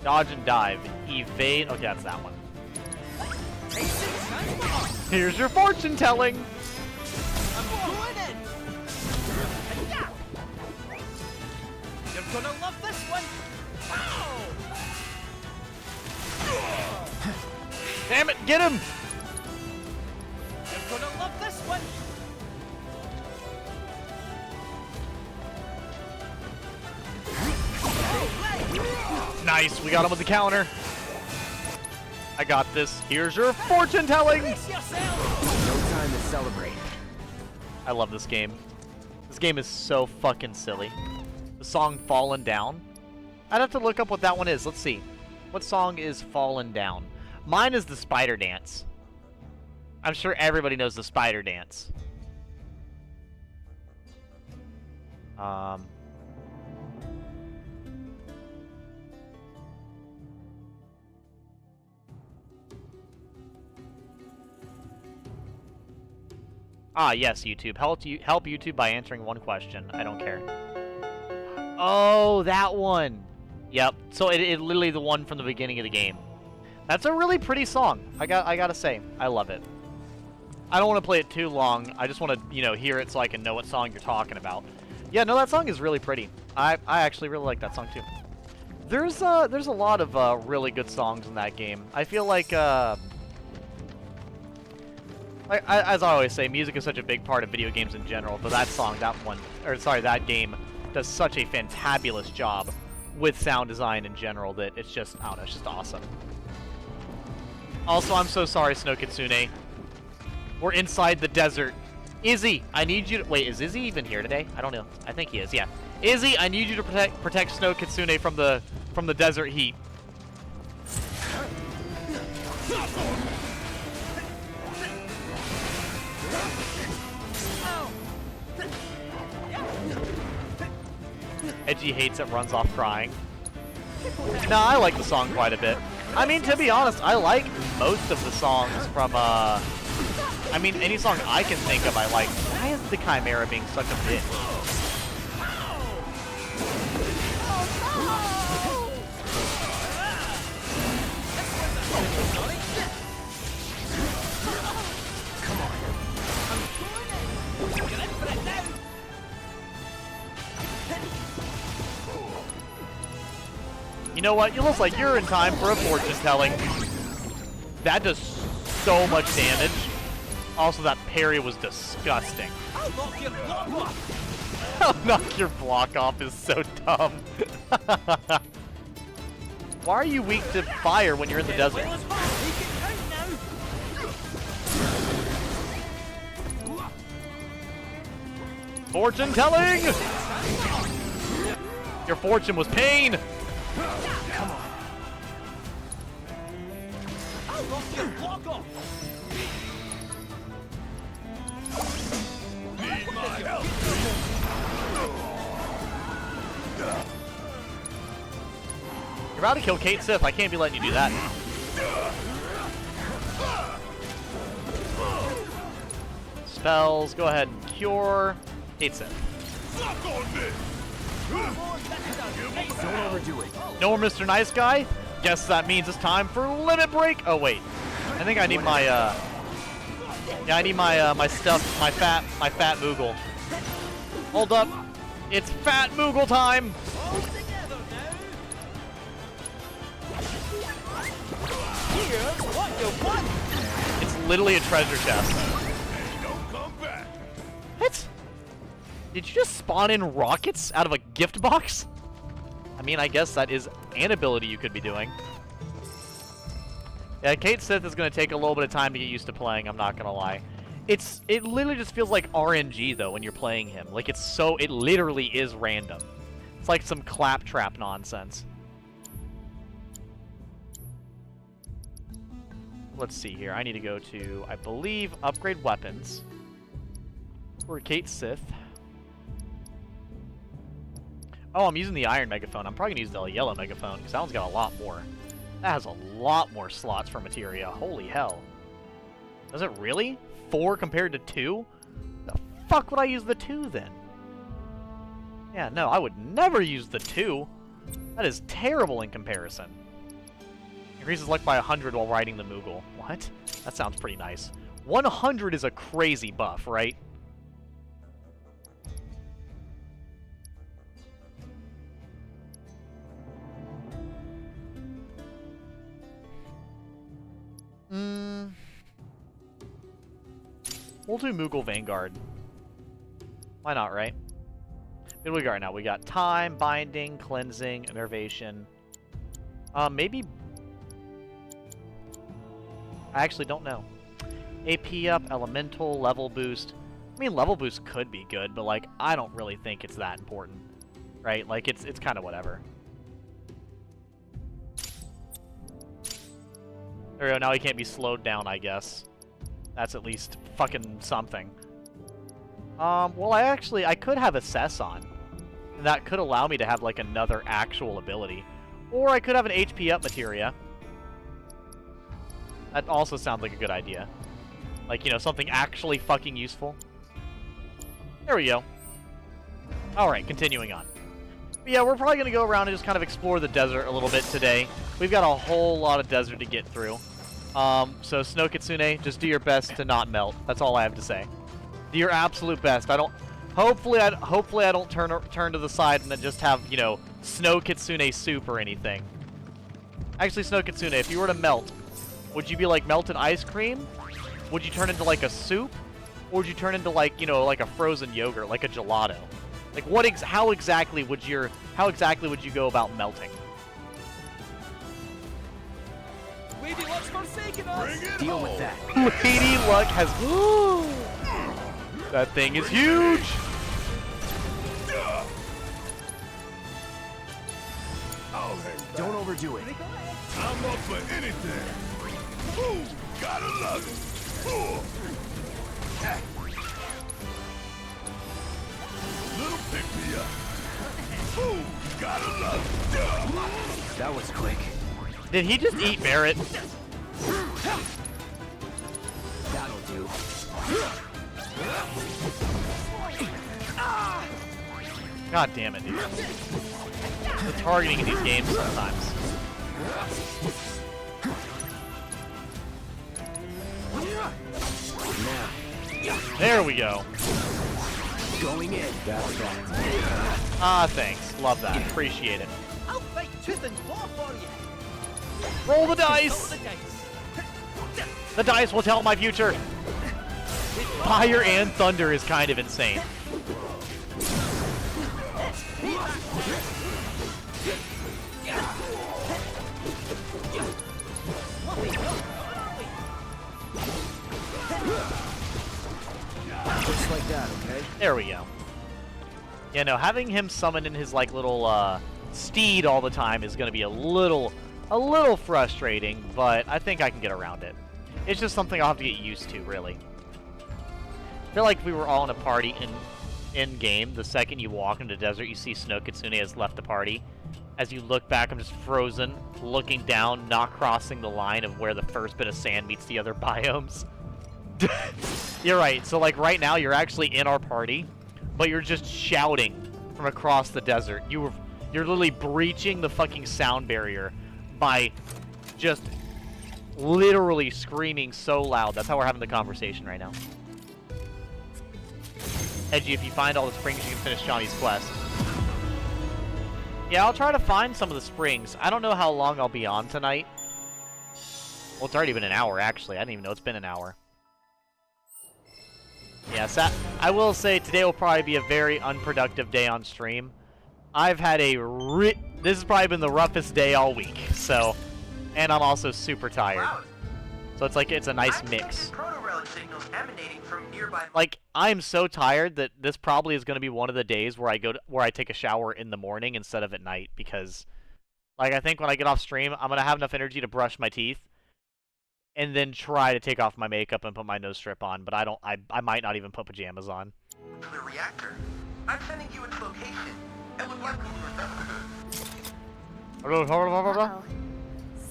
S1: Dodge and dive. Evade. Okay, that's that one. Here's your fortune telling.
S2: You're gonna love this one.
S1: Damn it, get him!
S2: You're gonna love this one.
S1: Nice, we got him with the counter. I got this. Here's your fortune telling.
S2: No
S6: time to celebrate.
S1: I love this game. This game is so fucking silly. The song Fallen Down. I'd have to look up what that one is. Let's see. What song is Fallen Down? Mine is the Spider Dance. I'm sure everybody knows the Spider Dance. Ah, yes, YouTube. Help YouTube by answering one question. I don't care. Oh, that one. Yep. So it literally the one from the beginning of the game. That's a really pretty song. I gotta say, I love it. I don't want to play it too long. I just want to, you know, hear it so I can know what song you're talking about. Yeah, no, that song is really pretty. I actually really like that song too. There's a lot of really good songs in that game. I feel like as I always say, music is such a big part of video games in general. But that song, that game does such a fantabulous job with sound design in general that it's just, I don't know, it's just awesome. Also, I'm so sorry, Snow Kitsune. We're inside the desert. Izzy, I need you to... Wait, is Izzy even here today? I don't know. I think he is, yeah. Izzy, I need you to protect Snow Kitsune from the desert heat. Edgy hates it, runs off crying. Nah, I like the song quite a bit. I mean, to be honest, I like most of the songs from, I mean, any song I can think of I like. Why is the Chimera being such a bitch? You know what? You look like you're in time for a fortune telling. That does so much damage. Also, that parry was disgusting.
S2: I'll knock your block off.
S1: I'll knock your block off is so dumb. Why are you weak to fire when you're in the desert?
S2: Well, he can count now.
S1: Fortune telling! Your fortune was pain!
S2: Come on. I'll knock your block off.
S5: Need my help.
S1: You're about to kill Kate Sith. I can't be letting you do that. Spells. Go ahead and cure Kate Sith.
S5: Suck on this.
S6: Don't overdo it.
S1: No more Mr. Nice Guy? Guess that means it's time for limit break. Oh wait, I think I need my yeah, I need my my stuff, my fat Moogle. Hold up, it's fat Moogle time.
S2: All together now. Here's what you want.
S1: It's literally a treasure chest.
S5: Don't come back.
S1: What? Did you just spawn in rockets out of a gift box? I mean, I guess that is an ability you could be doing. Yeah, Kate Sith is going to take a little bit of time to get used to playing, I'm not going to lie. It literally just feels like RNG, though, when you're playing him. Like, it literally is random. It's like some claptrap nonsense. Let's see here. I need to go to, I believe, upgrade weapons. For Kate Sith. Oh, I'm using the iron megaphone. I'm probably going to use the yellow megaphone, because that one's got a lot more. That has a lot more slots for materia. Holy hell. Does it really? 4 compared to 2? The fuck would I use the 2 then? Yeah, no, I would never use the 2. That is terrible in comparison. Increases luck by 100 while riding the Moogle. What? That sounds pretty nice. 100 is a crazy buff, right? We'll do Moogle Vanguard. Why not, right? What do we got right now? We got Time, Binding, Cleansing, Innervation. Maybe... I actually don't know. AP up, Elemental, Level Boost. I mean, Level Boost could be good, but, like, I don't really think it's that important. Right? Like, it's kind of whatever. There we go, now he can't be slowed down, I guess. That's at least fucking something. Well, I could have Assess on. That could allow me to have, like, another actual ability. Or I could have an HP up materia. That also sounds like a good idea. Like, you know, something actually fucking useful. There we go. Alright, continuing on. But yeah, we're probably going to go around and just kind of explore the desert a little bit today. We've got a whole lot of desert to get through. So Snow Kitsune, just do your best to not melt. That's all I have to say. Do your absolute best. Hopefully I don't turn to the side and then just have, you know, Snow Kitsune soup or anything. Actually, Snow Kitsune, if you were to melt, would you be like melted ice cream? Would you turn into like a soup? Or would you turn into like, you know, like a frozen yogurt, like a gelato? Like how exactly would you go about melting?
S2: Lady Luck's forsaken us!
S6: Deal with that.
S1: Lady Luck has... That thing is huge!
S6: Don't overdo it.
S5: I'm up for anything. Ooh, gotta love it. Ooh. Little pick me up. Ooh, gotta love it.
S6: That was quick.
S1: Did he just eat Barrett?
S6: That'll do.
S1: God damn it, dude. The targeting in these games sometimes.
S6: Now,
S1: There we go.
S6: going in. That's that.
S1: Ah, thanks. Love that. Appreciate it.
S2: I'll fight tooth and claw for you!
S1: Roll the
S2: Roll
S1: dice!
S2: the dice!
S1: The dice will tell my future. Fire and thunder is kind of insane.
S6: Just like that, okay?
S1: There we go. Yeah, no, having him summon in his like little steed all the time is going to be a little frustrating, but I think I can get around it. It's just something I'll have to get used to, really. I feel like if we were all in a party in game, the second you walk into the desert, you see Snow Kitsune has left the party. As you look back, I'm just frozen, looking down, not crossing the line of where the first bit of sand meets the other biomes. You're right. So, like, right now, you're actually in our party, but you're just shouting from across the desert. You're literally breaching the fucking sound barrier by just literally screaming so loud. That's how we're having the conversation right now. Edgy, if you find all the springs, you can finish Johnny's quest. Yeah, I'll try to find some of the springs. I don't know how long I'll be on tonight. Well, it's already been an hour, actually. I didn't even know it's been an hour. Yes, I will say today will probably be a very unproductive day on stream. I've had a this has probably been the roughest day all week, so, and I'm also super tired. So it's like it's a nice mix. Like, I'm so tired that this probably is going to be one of the days where I take a shower in the morning instead of at night, because like I think when I get off stream, I'm going to have enough energy to brush my teeth and then try to take off my makeup and put my nose strip on, but I might not even put pajamas on.
S8: The reactor. I'm sending you its location. It would likely
S7: Uh-oh.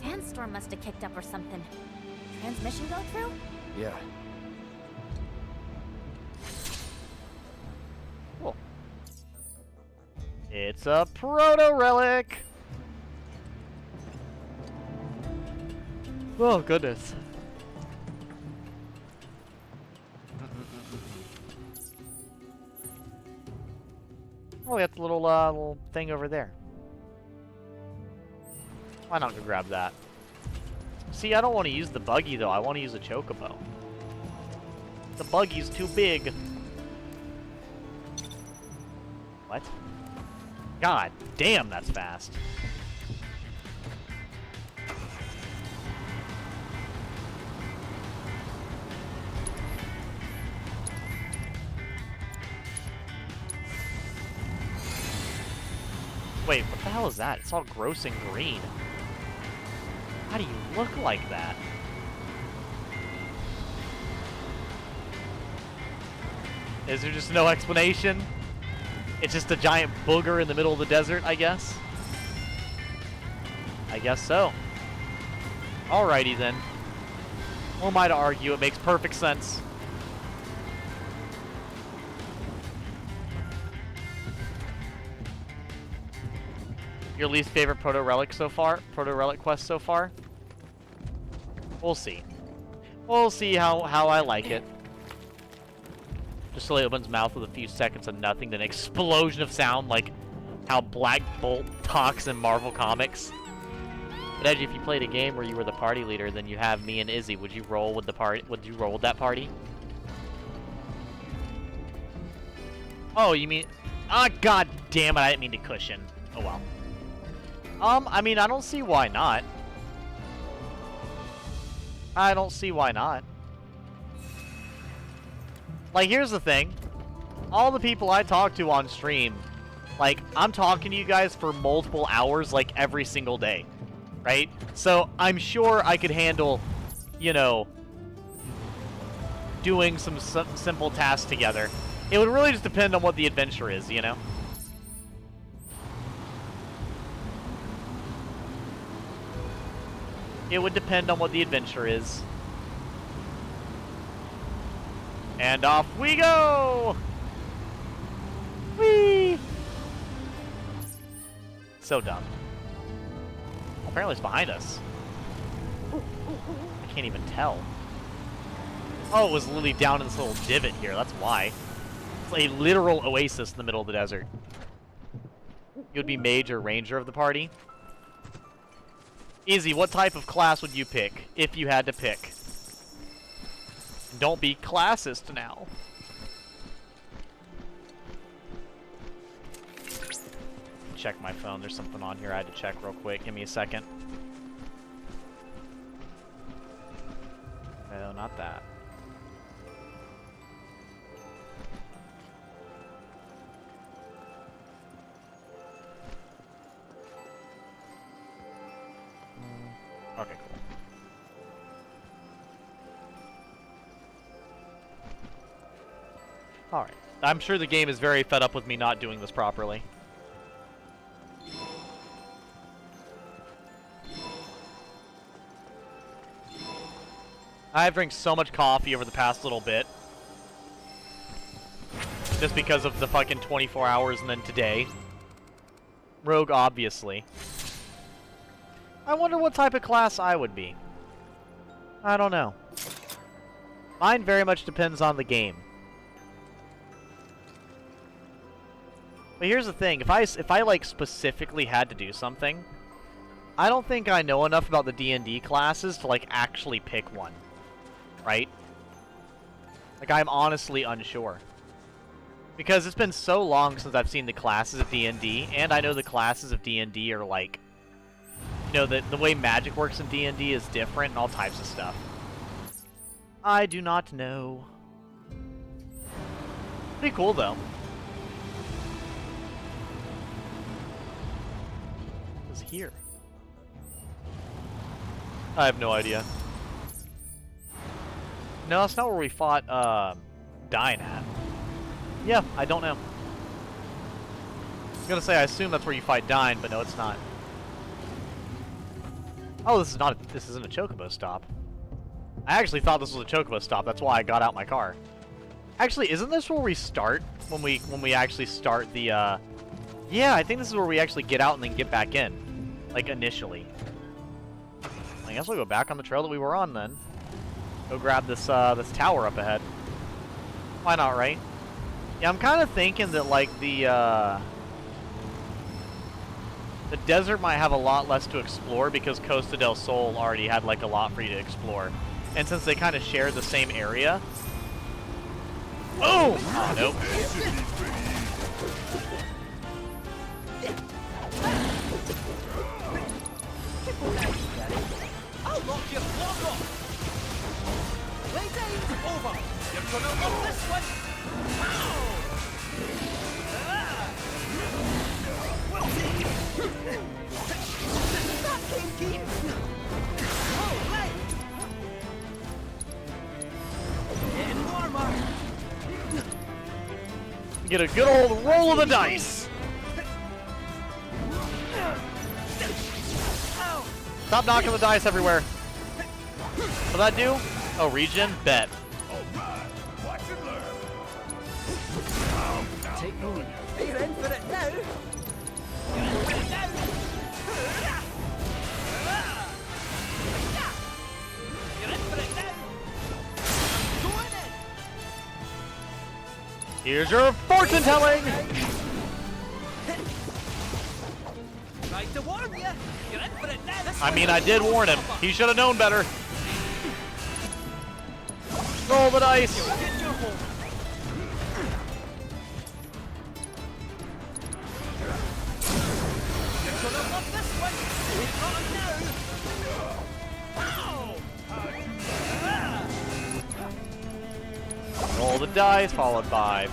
S7: Sandstorm must have kicked up or something. Transmission go through?
S6: Yeah.
S1: Cool. It's a proto-relic! Oh, goodness. Oh, we got the little thing over there. Why not go grab that? See, I don't want to use the buggy, though. I want to use a chocobo. The buggy's too big. What? God damn, that's fast. Wait, what the hell is that? It's all gross and green. How do you look like that? Is there just no explanation? It's just a giant booger in the middle of the desert, I guess? I guess so. Alrighty then. Who am I to argue? It makes perfect sense. Your least favorite proto-relic so far? Proto-relic quest so far? We'll see. We'll see how I like it. Just slowly opens mouth with a few seconds of nothing, then an explosion of sound like how Black Bolt talks in Marvel Comics. But Edgy, if you played a game where you were the party leader, then you have me and Izzy. Would you roll with the party? Would you roll with that party? Oh, you mean? Ah, god damn it! I didn't mean to cushion. Oh well. I mean, I don't see why not. I don't see why not. Like, here's the thing. All the people I talk to on stream, like, I'm talking to you guys for multiple hours, like, every single day. Right? So, I'm sure I could handle, you know, doing some simple tasks together. It would really just depend on what the adventure is, you know? It would depend on what the adventure is. And off we go! Whee! So dumb. Apparently it's behind us. I can't even tell. Oh, it was literally down in this little divot here, that's why. It's a literal oasis in the middle of the desert. You would be mage or ranger of the party? Izzy, what type of class would you pick, if you had to pick? Don't be classist now. Check my phone, there's something on here I had to check real quick. Give me a second. No, not that. Okay, cool. Alright. I'm sure the game is very fed up with me not doing this properly. I've drank so much coffee over the past little bit. Just because of the fucking 24 hours and then today. Rogue, obviously. I wonder what type of class I would be. I don't know. Mine very much depends on the game. But here's the thing, if I like specifically had to do something, I don't think I know enough about the D&D classes to like actually pick one. Right? Like, I'm honestly unsure. Because it's been so long since I've seen the classes of D&D, and I know the classes of D&D are like, you know, the way magic works in D&D is different and all types of stuff. I do not know. Pretty cool, though. What's here? I have no idea. No, that's not where we fought, Dyne at. Yeah, I don't know. I was gonna say, I assume that's where you fight Dyne, but no, it's not. Oh, this isn't a Chocobo stop. I actually thought this was a Chocobo stop, that's why I got out my car. Actually, isn't this where we start? When we actually start the, yeah, I think this is where we actually get out and then get back in. Like, initially. I guess we'll go back on the trail that we were on, then. Go grab this, this tower up ahead. Why not, right? Yeah, I'm kind of thinking that, like, the desert might have a lot less to explore because Costa del Sol already had, like, a lot for you to explore. And since they kind of share the same area... Oh! Oh, nope.
S2: I'll knock your block off! Playtime's over! You're gonna love this one! That came deep! Oh, right! Getting warmer!
S1: Get a good old roll of the dice! Stop knocking the dice everywhere. What'll that do? Oh, regen? Bet.
S2: Take me. Are you in for it now? You're in for it now!
S1: Here's your fortune telling!
S2: Tried to warn you. You're in for it now.
S1: I mean, I did warn him. He should have known better. Roll the dice!
S2: Get your home. You're gonna love this one. It's on now.
S1: Roll the dice, followed by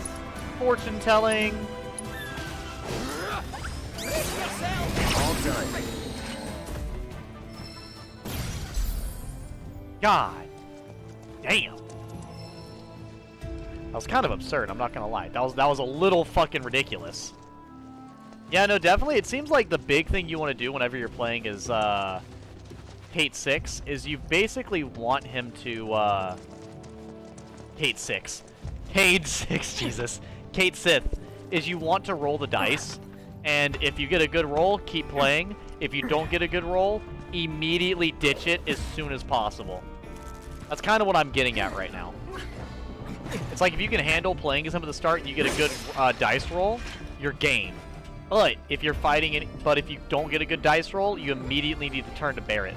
S1: fortune telling.
S6: All done.
S1: God damn. That was kind of absurd, I'm not gonna lie. That was a little fucking ridiculous. Yeah, no, definitely. It seems like the big thing you want to do whenever you're playing is Kate 6 is you basically want him to Kate 6, Jesus. Kate Sith is you want to roll the dice, and if you get a good roll, keep playing. If you don't get a good roll, immediately ditch it as soon as possible. That's kind of what I'm getting at right now. It's like if you can handle playing as him at the start and you get a good dice roll, you're game. But if you're fighting it, but if you don't get a good dice roll, you immediately need to turn to Barret.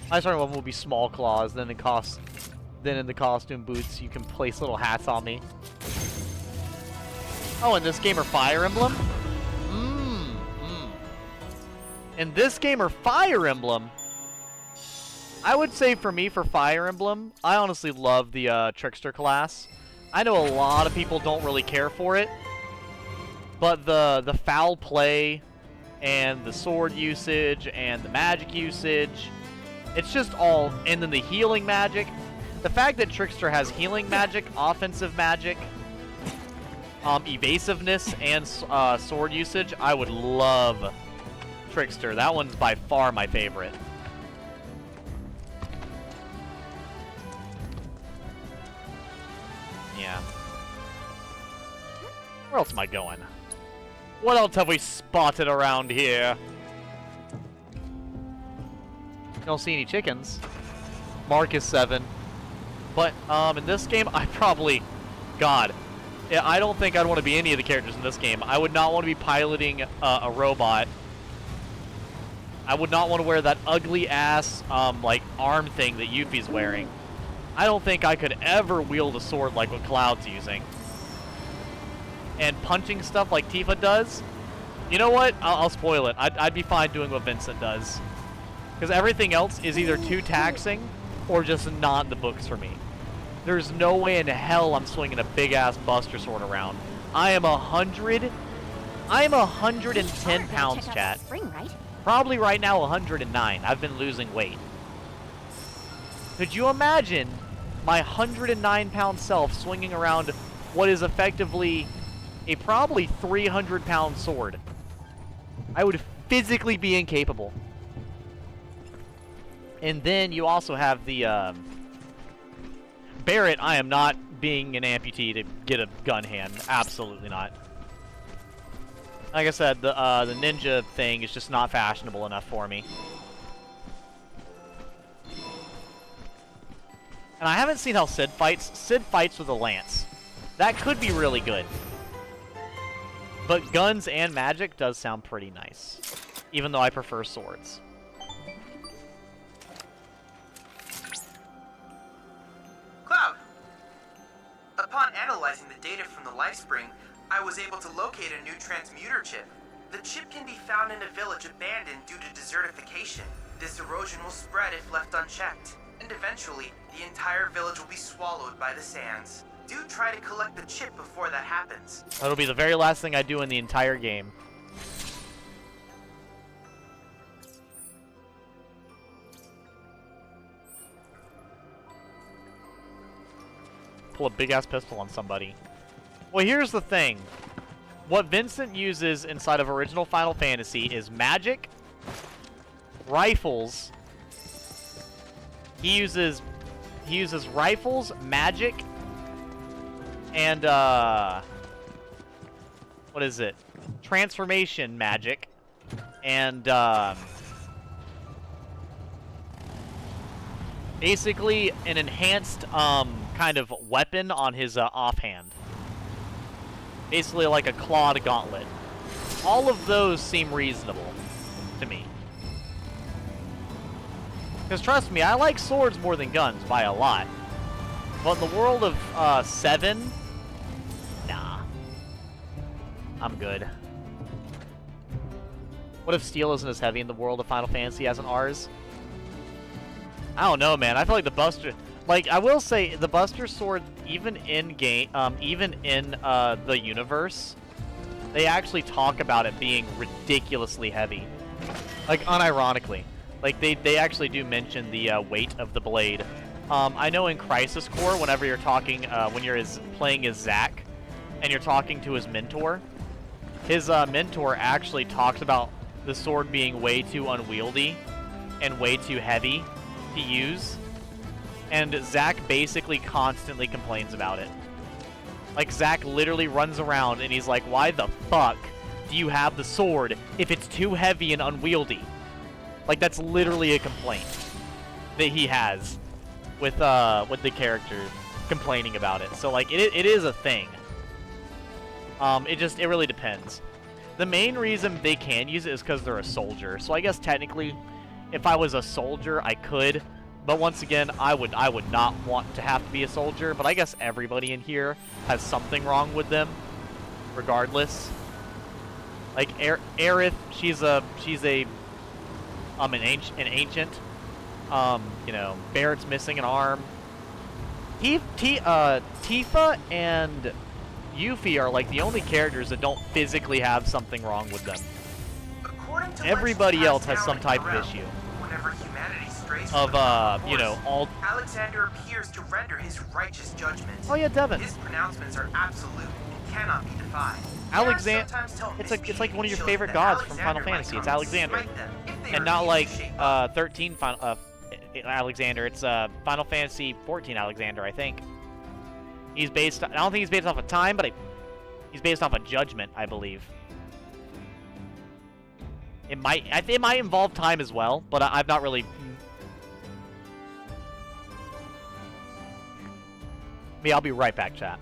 S1: My starting one will be small claws, then in the costume boots you can place little hats on me. Oh, in this game are Fire Emblem? In this game are Fire Emblem. I would say for me, for Fire Emblem, I honestly love the Trickster class. I know a lot of people don't really care for it, but the foul play and the sword usage and the magic usage, it's just all, and then the healing magic. The fact that Trickster has healing magic, offensive magic, evasiveness, and sword usage, I would love Trickster. That one's by far my favorite. Yeah. Where else am I going? What else have we spotted around here? Don't see any chickens. Marcus 7. But, in this game, I probably... God. Yeah, I don't think I'd want to be any of the characters in this game. I would not want to be piloting a robot. I would not want to wear that ugly-ass, like, arm thing that Yuffie's wearing. I don't think I could ever wield a sword like what Cloud's using. And punching stuff like Tifa does, you know what? I'll spoil it. I'd be fine doing what Vincent does. Because everything else is either too taxing or just not in the books for me. There's no way in hell I'm swinging a big-ass Buster Sword around. I am 110 pounds, chat.
S7: Spring, right?
S1: Probably right now 109. I've been losing weight. Could you imagine my 109-pound self swinging around what is effectively a probably 300-pound sword? I would physically be incapable. And then you also have the Barret. I am not being an amputee to get a gun hand. Absolutely not. Like I said, the ninja thing is just not fashionable enough for me. And I haven't seen how Sid fights. Sid fights with a lance. That could be really good. But guns and magic does sound pretty nice. Even though I prefer swords.
S8: Cloud! Upon analyzing the data from the Lifespring, I was able to locate a new transmuter chip. The chip can be found in a village abandoned due to desertification. This erosion will spread if left unchecked, and eventually, the entire village will be swallowed by the sands. Do try to collect the chip before that happens.
S1: That'll be the very last thing I do in the entire game. Pull a big-ass pistol on somebody. Well, here's the thing. What Vincent uses inside of original Final Fantasy is magic, rifles. He uses rifles, magic, and what is it? Transformation magic, and basically an enhanced kind kind of weapon on his offhand. Basically like a clawed gauntlet. All of those seem reasonable to me. Because trust me, I like swords more than guns by a lot. But in the world of 7, nah. I'm good. What if steel isn't as heavy in the world of Final Fantasy as in ours? I don't know, man. I feel like the Buster... Like, I will say, the Buster Sword, even in game, even in the universe, they actually talk about it being ridiculously heavy. Like, unironically. Like, they actually do mention the weight of the blade. I know in Crisis Core, whenever you're talking, when you're playing as Zack, and you're talking to his mentor, his mentor actually talks about the sword being way too unwieldy and way too heavy to use. And Zack basically constantly complains about it. Like, Zack literally runs around and he's like, why the fuck do you have the sword if it's too heavy and unwieldy? Like, that's literally a complaint that he has with the character complaining about it. So, like, it is a thing. It really depends. The main reason they can use it is because they're a soldier. So I guess technically, if I was a soldier, I could. But once again, I would not want to have to be a soldier. But I guess everybody in here has something wrong with them, regardless. Like Aerith, she's an ancient. You know, Barrett's missing an arm. Tifa and Yuffie are like the only characters that don't physically have something wrong with them. Everybody else has some type of issue.
S8: Whenever humanity strays
S1: Of,
S8: from the course,
S1: you know, all...
S8: Alexander appears to render his righteous judgment.
S1: Oh yeah, Devin.
S8: His pronouncements are absolute and cannot be defied.
S1: It's like one of your favorite gods from Final Fantasy. It's Alexander. And not like 13 Alexander. It's Final Fantasy 14 Alexander, I think. He's based... I don't think he's based off of time, but he's based off of judgment, I believe. It might involve time as well, but I've not really... Me, I'll be right back, chat.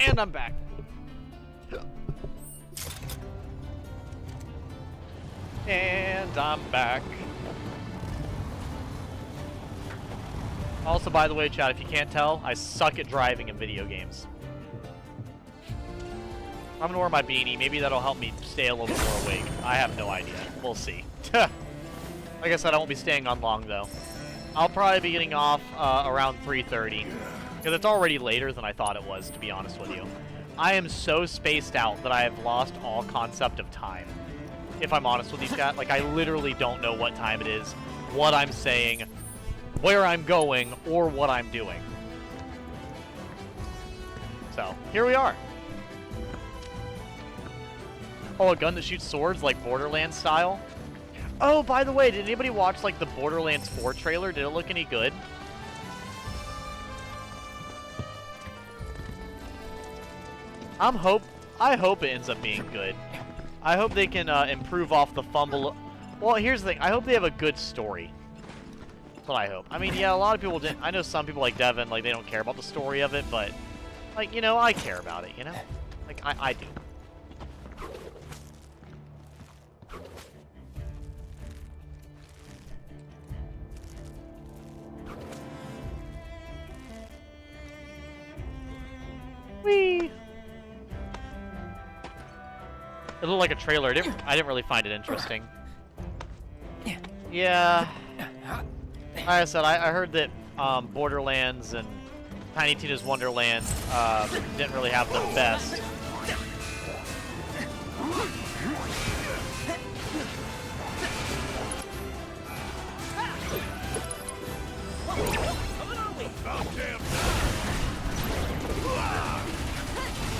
S1: And I'm back. And I'm back. Also, by the way, chat, if you can't tell, I suck at driving in video games. I'm gonna wear my beanie. Maybe that'll help me stay a little bit more awake. I have no idea. We'll see. Like I said, I won't be staying on long, though. I'll probably be getting off around 3:30. Because it's already later than I thought it was, to be honest with you. I am so spaced out that I have lost all concept of time. If I'm honest with you, chat. Like, I literally don't know what time it is, what I'm saying, where I'm going, or what I'm doing. So, here we are. Oh, a gun that shoots swords, like Borderlands style? Oh, by the way, did anybody watch, like, the Borderlands 4 trailer? Did it look any good? I hope it ends up being good. I hope they can improve off the fumble. Well, here's the thing. I hope they have a good story. That's what I hope. I mean, yeah, a lot of people didn't. I know some people like Devin, like, they don't care about the story of it, but, like, you know, I care about it, you know? Like, I do. Whee! It looked like a trailer. I didn't really find it interesting. Yeah. Like I said, I heard that Borderlands and Tiny Tina's Wonderland didn't really have the best.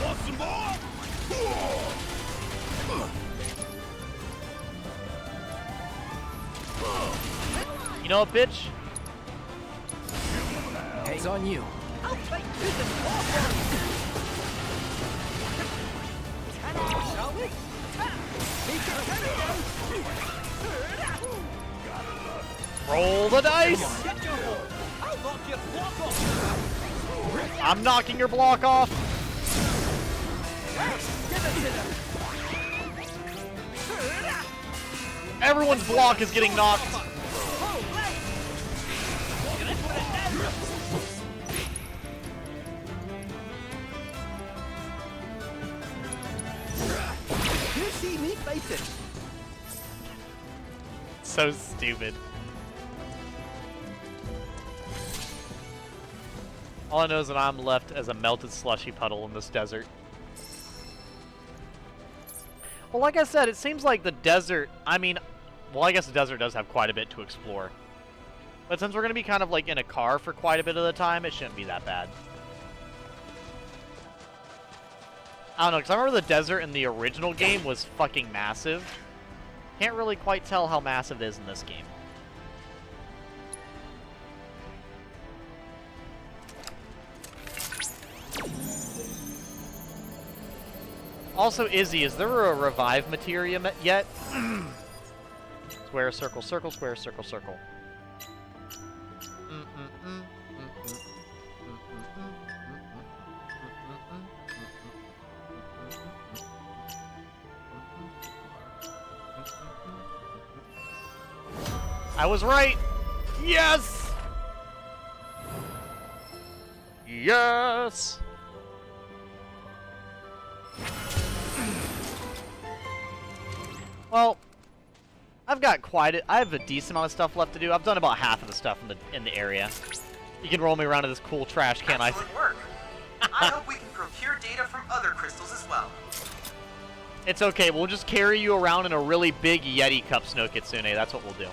S5: Want some more?
S1: You know what, bitch?
S6: It's on you.
S2: I'll fight tooth and claw for you. Shall we? Make it
S1: Roll the dice!
S2: Get your hold. I'll knock your block off.
S1: I'm knocking your block off.
S2: Give it to them.
S1: Everyone's block is getting knocked.
S2: You see me fighting.
S1: So stupid. All I know is that I'm left as a melted slushy puddle in this desert. Well, like I said, it seems like the desert, I mean, well, I guess the desert does have quite a bit to explore. But since we're going to be kind of like in a car for quite a bit of the time, it shouldn't be that bad. I don't know, because I remember the desert in the original game was fucking massive. Can't really quite tell how massive it is in this game. Also, Izzy, is there a revive materia yet? Square, circle, circle, square, circle, circle. I was right! Yes! Yes! Well, I've got I have a decent amount of stuff left to do. I've done about half of the stuff in the area. You can roll me around to this cool trash can.
S8: Excellent work. I hope we can procure data from other crystals as well.
S1: It's okay. We'll just carry you around in a really big Yeti cup, Snow Kitsune. That's what we'll do.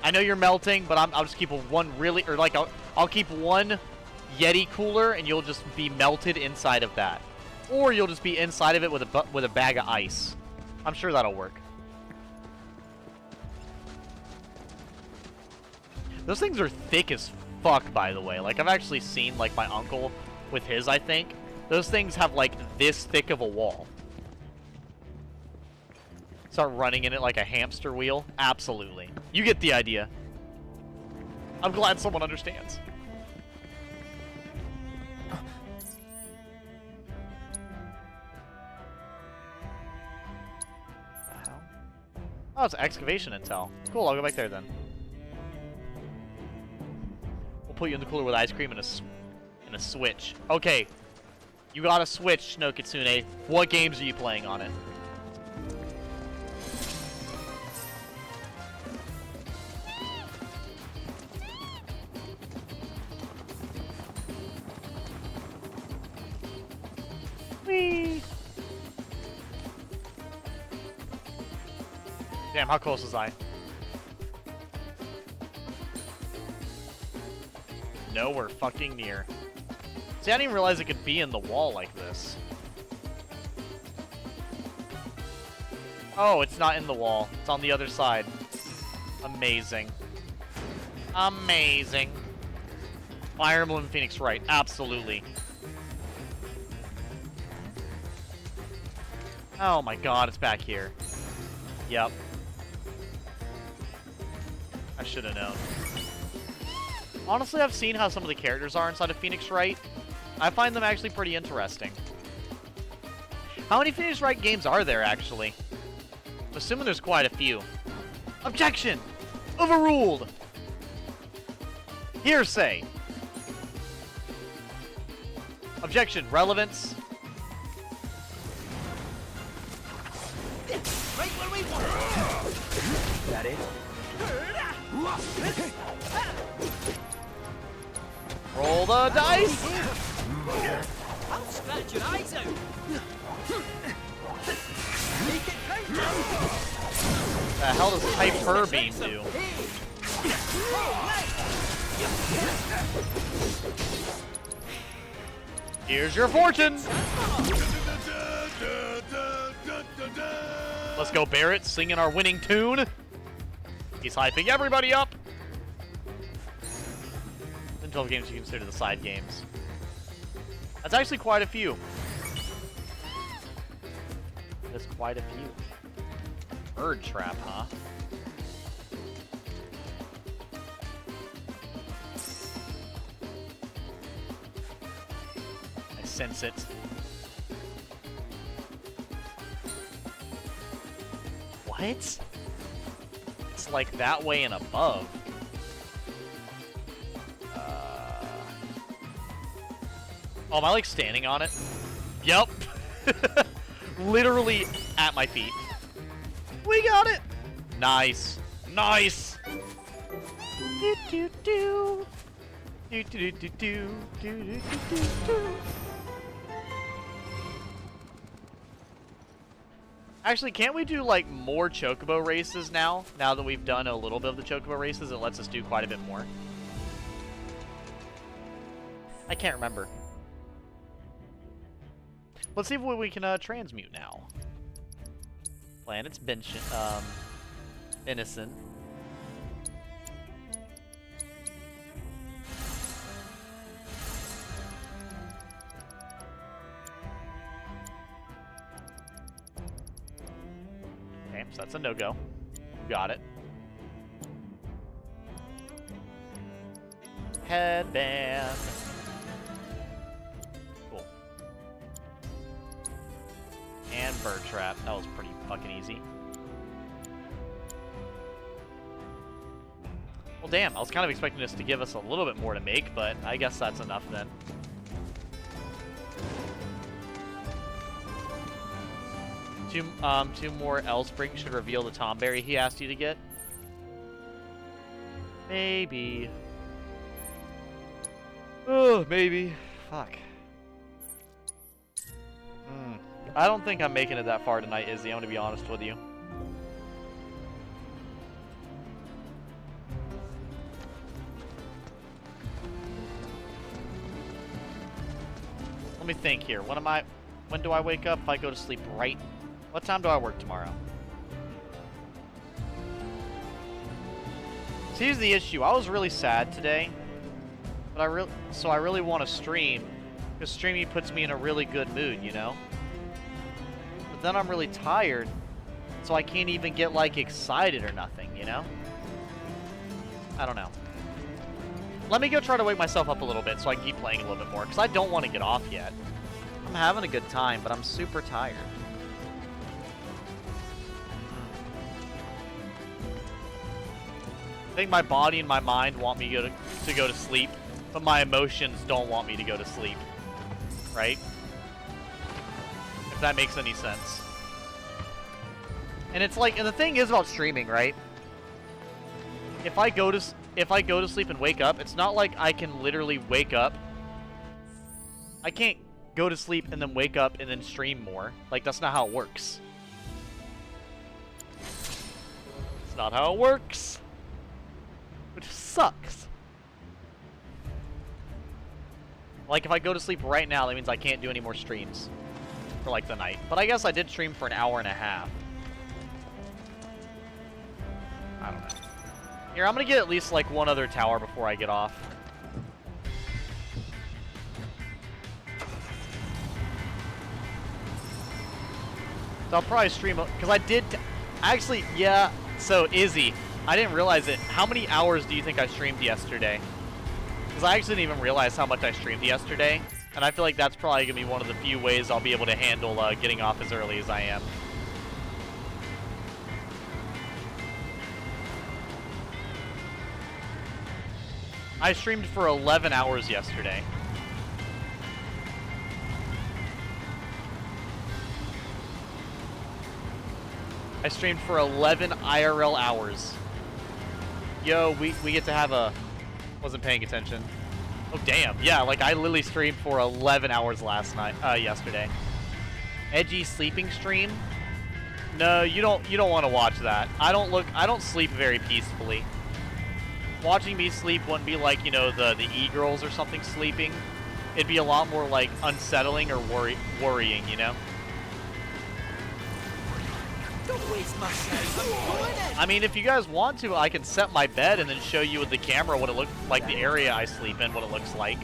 S1: I know you're melting, but I'll just keep I'll keep one Yeti cooler, and you'll just be melted inside of that, or you'll just be inside of it with a bag of ice. I'm sure that'll work. Those things are thick as fuck, by the way. Like, I've actually seen, like, my uncle with his, I think. Those things have, like, this thick of a wall. Start running in it like a hamster wheel? Absolutely. You get the idea. I'm glad someone understands. What the hell? Oh, it's excavation intel. Cool, I'll go back there then. We'll put you in the cooler with ice cream and a switch. Okay. You got a Switch, no Kitsune. What games are you playing on it? Whee! Damn, how close was I? Nowhere fucking near. See, I didn't even realize it could be in the wall like this. Oh, it's not in the wall. It's on the other side. Amazing. Amazing. Fire Emblem Phoenix Wright. Absolutely. Oh my god, it's back here. Yep. I should have known. Honestly, I've seen how some of the characters are inside of Phoenix Wright. I find them actually pretty interesting. How many Phoenix Wright games are there, actually? I'm assuming there's quite a few. Objection! Overruled! Hearsay! Objection. Relevance.
S2: Right where we want.
S6: That it?
S1: Roll the dice!
S2: I'll scratch your eyes out. Make it count.
S1: The hell does Hyper Beam do? Here's your fortune! Let's go, Barrett, singing our winning tune. He's hyping everybody up. And 12 games you consider the side games. That's actually quite a few. That's quite a few. Bird trap, huh? I sense it. What? It's like that way and above. Oh, am I like standing on it? Yep. Literally at my feet. We got it. Nice. Nice. Do do do. Do do do do do do do do do. Actually, can't we do like more Chocobo races now? Now that we've done a little bit of the Chocobo races, it lets us do quite a bit more. I can't remember. Let's see if we can transmute now. Planet's innocent. Okay, so that's a no-go. Got it. Headband. Cool. And bird trap. That was pretty fucking easy. Well, damn. I was kind of expecting this to give us a little bit more to make, but I guess that's enough then. Two more L-Spring should reveal the Tomberry he asked you to get. Maybe. Oh, maybe. Fuck. I don't think I'm making it that far tonight, Izzy. I'm gonna be honest with you. Let me think here. When do I wake up? If I go to sleep right. What time do I work tomorrow? See, here's the issue. I was really sad today, but I really want to stream, because streaming puts me in a really good mood, you know? But then I'm really tired, so I can't even get, like, excited or nothing, you know? I don't know. Let me go try to wake myself up a little bit so I can keep playing a little bit more, because I don't want to get off yet. I'm having a good time, but I'm super tired. I think my body and my mind want me to go to sleep, but my emotions don't want me to go to sleep. Right? If that makes any sense. And it's like, and the thing is about streaming, right? If I go to sleep and wake up, it's not like I can literally wake up. I can't go to sleep and then wake up and then stream more. Like, that's not how it works. It's not how it works. Which sucks. Like, if I go to sleep right now, that means I can't do any more streams for, like, the night. But I guess I did stream for an hour and a half. I don't know. Here, I'm gonna get at least, like, one other tower before I get off. So I'll probably stream, because I did, actually, yeah, so Izzy, I didn't realize it. How many hours do you think I streamed yesterday? Because I actually didn't even realize how much I streamed yesterday, and I feel like that's probably going to be one of the few ways I'll be able to handle getting off as early as I am. I streamed for 11 hours yesterday. I streamed for 11 IRL hours. Yo, we get to have a... Wasn't paying attention. Oh, damn. Yeah, like, I literally streamed for 11 hours yesterday. Edgy sleeping stream? No, you don't want to watch that. I don't sleep very peacefully. Watching me sleep wouldn't be like, you know, the e-girls or something sleeping. It'd be a lot more, like, unsettling or worrying, you know?
S2: Don't waste my time.
S1: I mean, if you guys want to, I can set my bed and then show you with the camera what it looks like, the area I sleep in, what it looks like.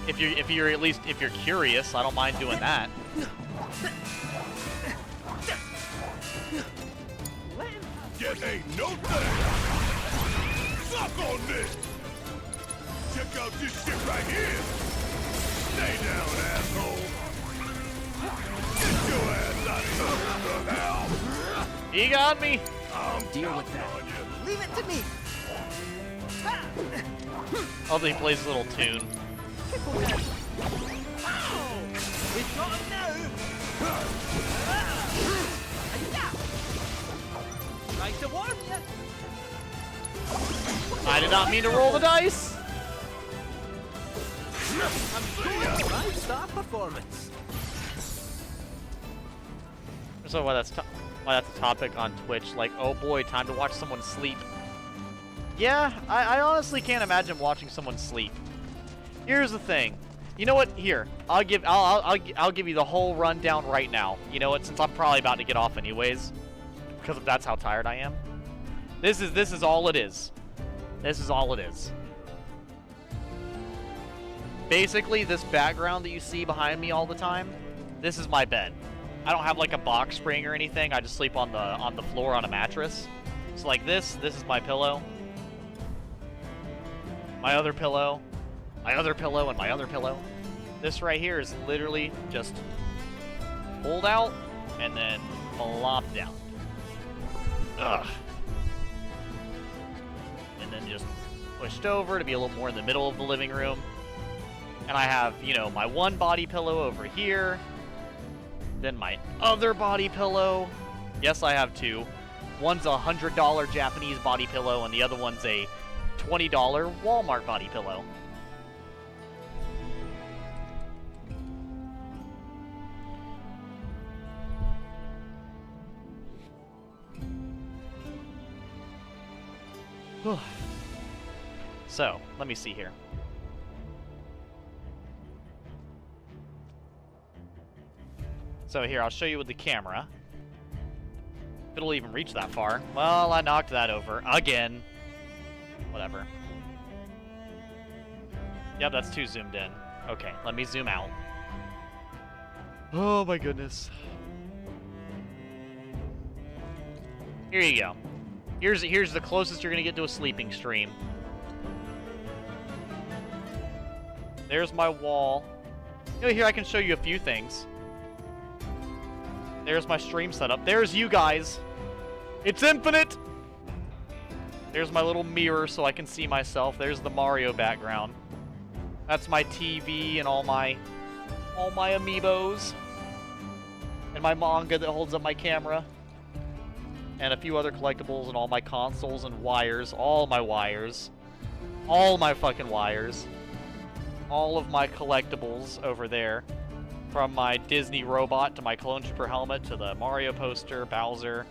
S1: If you're at least if you're curious, I don't mind doing that.
S5: Get ain't no thing. Suck on this. Check out this shit right here. Stay down, asshole. Get your ass out of here. Hell.
S1: He got me.
S2: Deal with that. Leave it to me.
S1: Oh, he plays his little tune.
S2: We've got him now. Right to warm you.
S1: I did not mean to roll the dice.
S2: I'm going 5-star performance.
S1: So why that's a topic on Twitch. Like, oh boy, time to watch someone sleep. Yeah, I honestly can't imagine watching someone sleep. Here's the thing. You know what? Here, I'll give you the whole rundown right now. You know what? Since I'm probably about to get off anyways, because that's how tired I am. This is all it is. This is all it is. Basically, this background that you see behind me all the time, this is my bed. I don't have like a box spring or anything. I just sleep on the floor on a mattress. So like this is my pillow. My other pillow. My other pillow and my other pillow. This right here is literally just pulled out and then plopped down. Ugh. And then just pushed over to be a little more in the middle of the living room. And I have, you know, my one body pillow over here. Then my other body pillow. Yes, I have two. One's a $100 Japanese body pillow, and the other one's a $20 Walmart body pillow. So, let me see here. So here, I'll show you with the camera. If it'll even reach that far. Well, I knocked that over. Again. Whatever. Yep, that's too zoomed in. Okay, let me zoom out. Oh my goodness. Here you go. Here's the closest you're gonna get to a sleeping stream. There's my wall. You know, here I can show you a few things. There's my stream setup. There's you guys. It's infinite! There's my little mirror so I can see myself. There's the Mario background. That's my TV and all my amiibos. and my manga that holds up my camera, and a few other collectibles, and all my consoles and wires, all my fucking wires, all of my collectibles over there, from my Disney robot to my Clone Trooper helmet to the Mario poster, Bowser,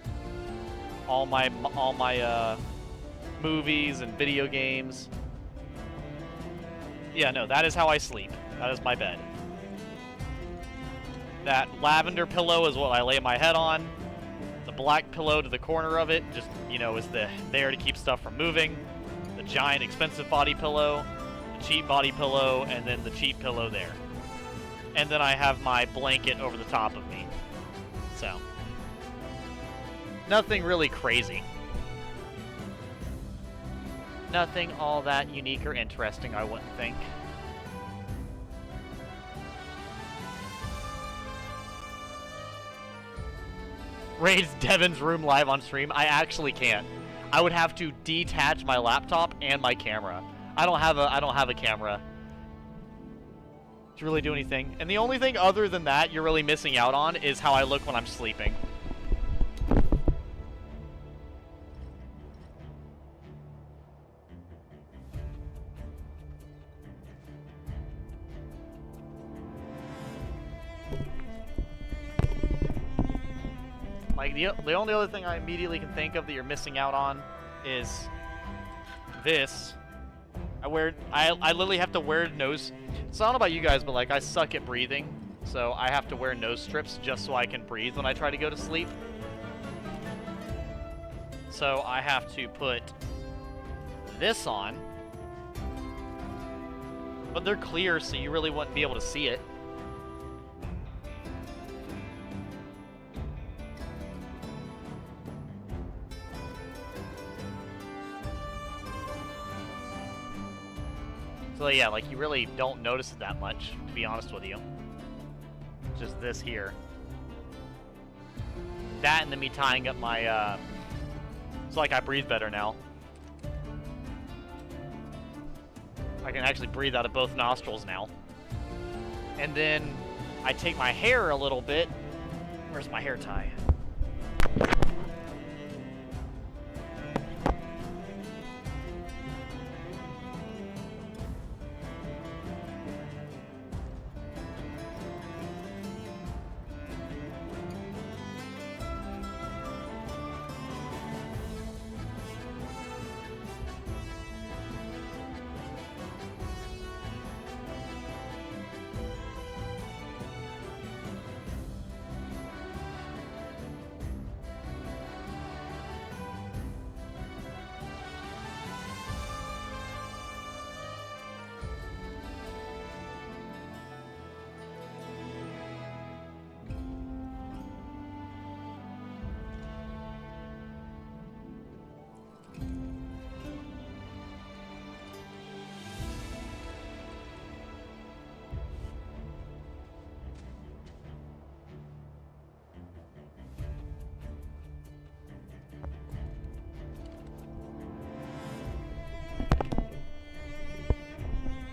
S1: all my movies and video games. Yeah, no, that is how I sleep. That is my bed. That lavender pillow is what I lay my head on. The black pillow to the corner of it just, you know, is there to keep stuff from moving. The giant expensive body pillow, the cheap body pillow, and then the cheap pillow there. And then I have my blanket over the top of me. So, nothing really crazy. Nothing all that unique or interesting, I wouldn't think. Raids Devin's room live on stream? I actually can't. I would have to detach my laptop and my camera. I don't have a camera to really do anything. And the only thing other than that you're really missing out on is how I look when I'm sleeping. Like, the only other thing I immediately can think of that you're missing out on is this. I literally have to wear nose... So I don't know about you guys, but, like, I suck at breathing. So I have to wear nose strips just so I can breathe when I try to go to sleep. So I have to put this on. But they're clear, so you really wouldn't be able to see it. So yeah, like, you really don't notice it that much, to be honest with you. Just this here. That and then me tying up my, it's like I breathe better now. I can actually breathe out of both nostrils now. And then I take my hair a little bit. Where's my hair tie?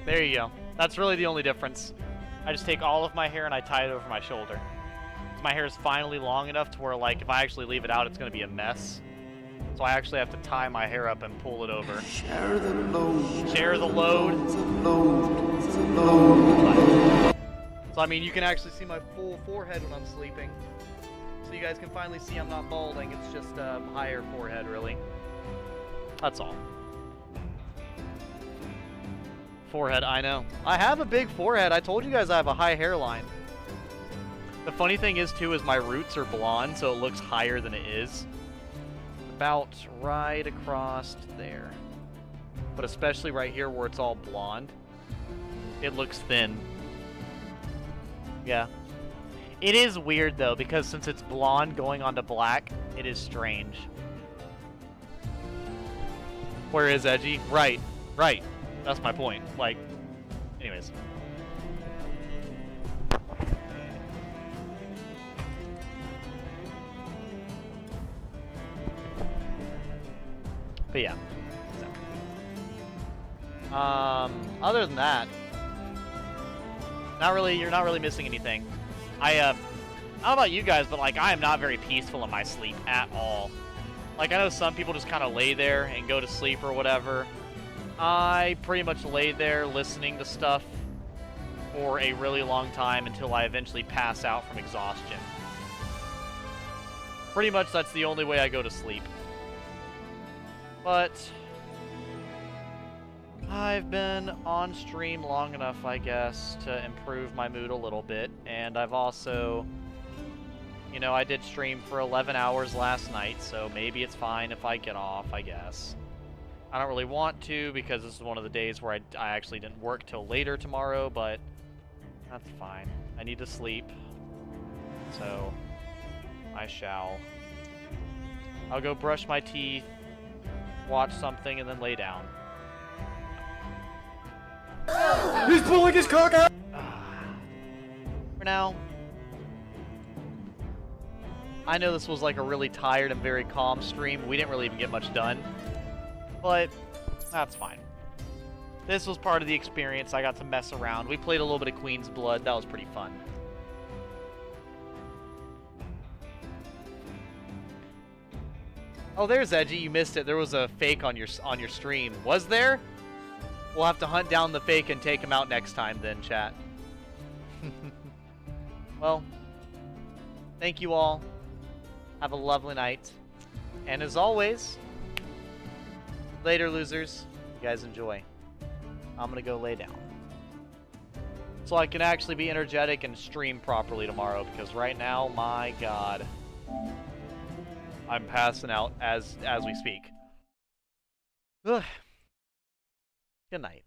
S1: There you go. That's really the only difference. I just take all of my hair and I tie it over my shoulder. My hair is finally long enough to where, like, if I actually leave it out, it's going to be a mess. So I actually have to tie my hair up and pull it over.
S4: Share the load.
S1: Share the load.
S4: It's a load. It's a load.
S1: So, I mean, you can actually see my full forehead when I'm sleeping. So you guys can finally see I'm not balding. It's just a higher forehead, really. That's all. Forehead, I know. I have a big forehead. I told you guys I have a high hairline. The funny thing is, too, is my roots are blonde, so it looks higher than it is. About right across there. But especially right here where it's all blonde, it looks thin. Yeah. It is weird, though, because since it's blonde going onto black, it is strange. Where is edgy? Right. Right. That's my point. Like, anyways. But yeah. So. Other than that, you're not really missing anything. I don't know about you guys, but like I am not very peaceful in my sleep at all. Like I know some people just kind of lay there and go to sleep or whatever. I pretty much lay there listening to stuff for a really long time until I eventually pass out from exhaustion. Pretty much that's the only way I go to sleep. But I've been on stream long enough, I guess, to improve my mood a little bit. And I've also, you know, I did stream for 11 hours last night, so maybe it's fine if I get off, I guess. I don't really want to because this is one of the days where I actually didn't work till later tomorrow, but that's fine. I need to sleep, so I shall. I'll go brush my teeth, watch something, and then lay down.
S6: He's pulling his cock out!
S1: For now, I know this was like a really tired and very calm stream. We didn't really even get much done, but that's fine. This was part of the experience. I got to mess around. We played a little bit of Queen's Blood. That was pretty fun. Oh, there's Edgy. You missed it. There was a fake on your stream. Was there? We'll have to hunt down the fake and take him out next time then, chat. Well, thank you all. Have a lovely night. And as always, later, losers. You guys enjoy. I'm gonna go lay down. So I can actually be energetic and stream properly tomorrow, because right now, my god, I'm passing out as we speak. Ugh. Good night.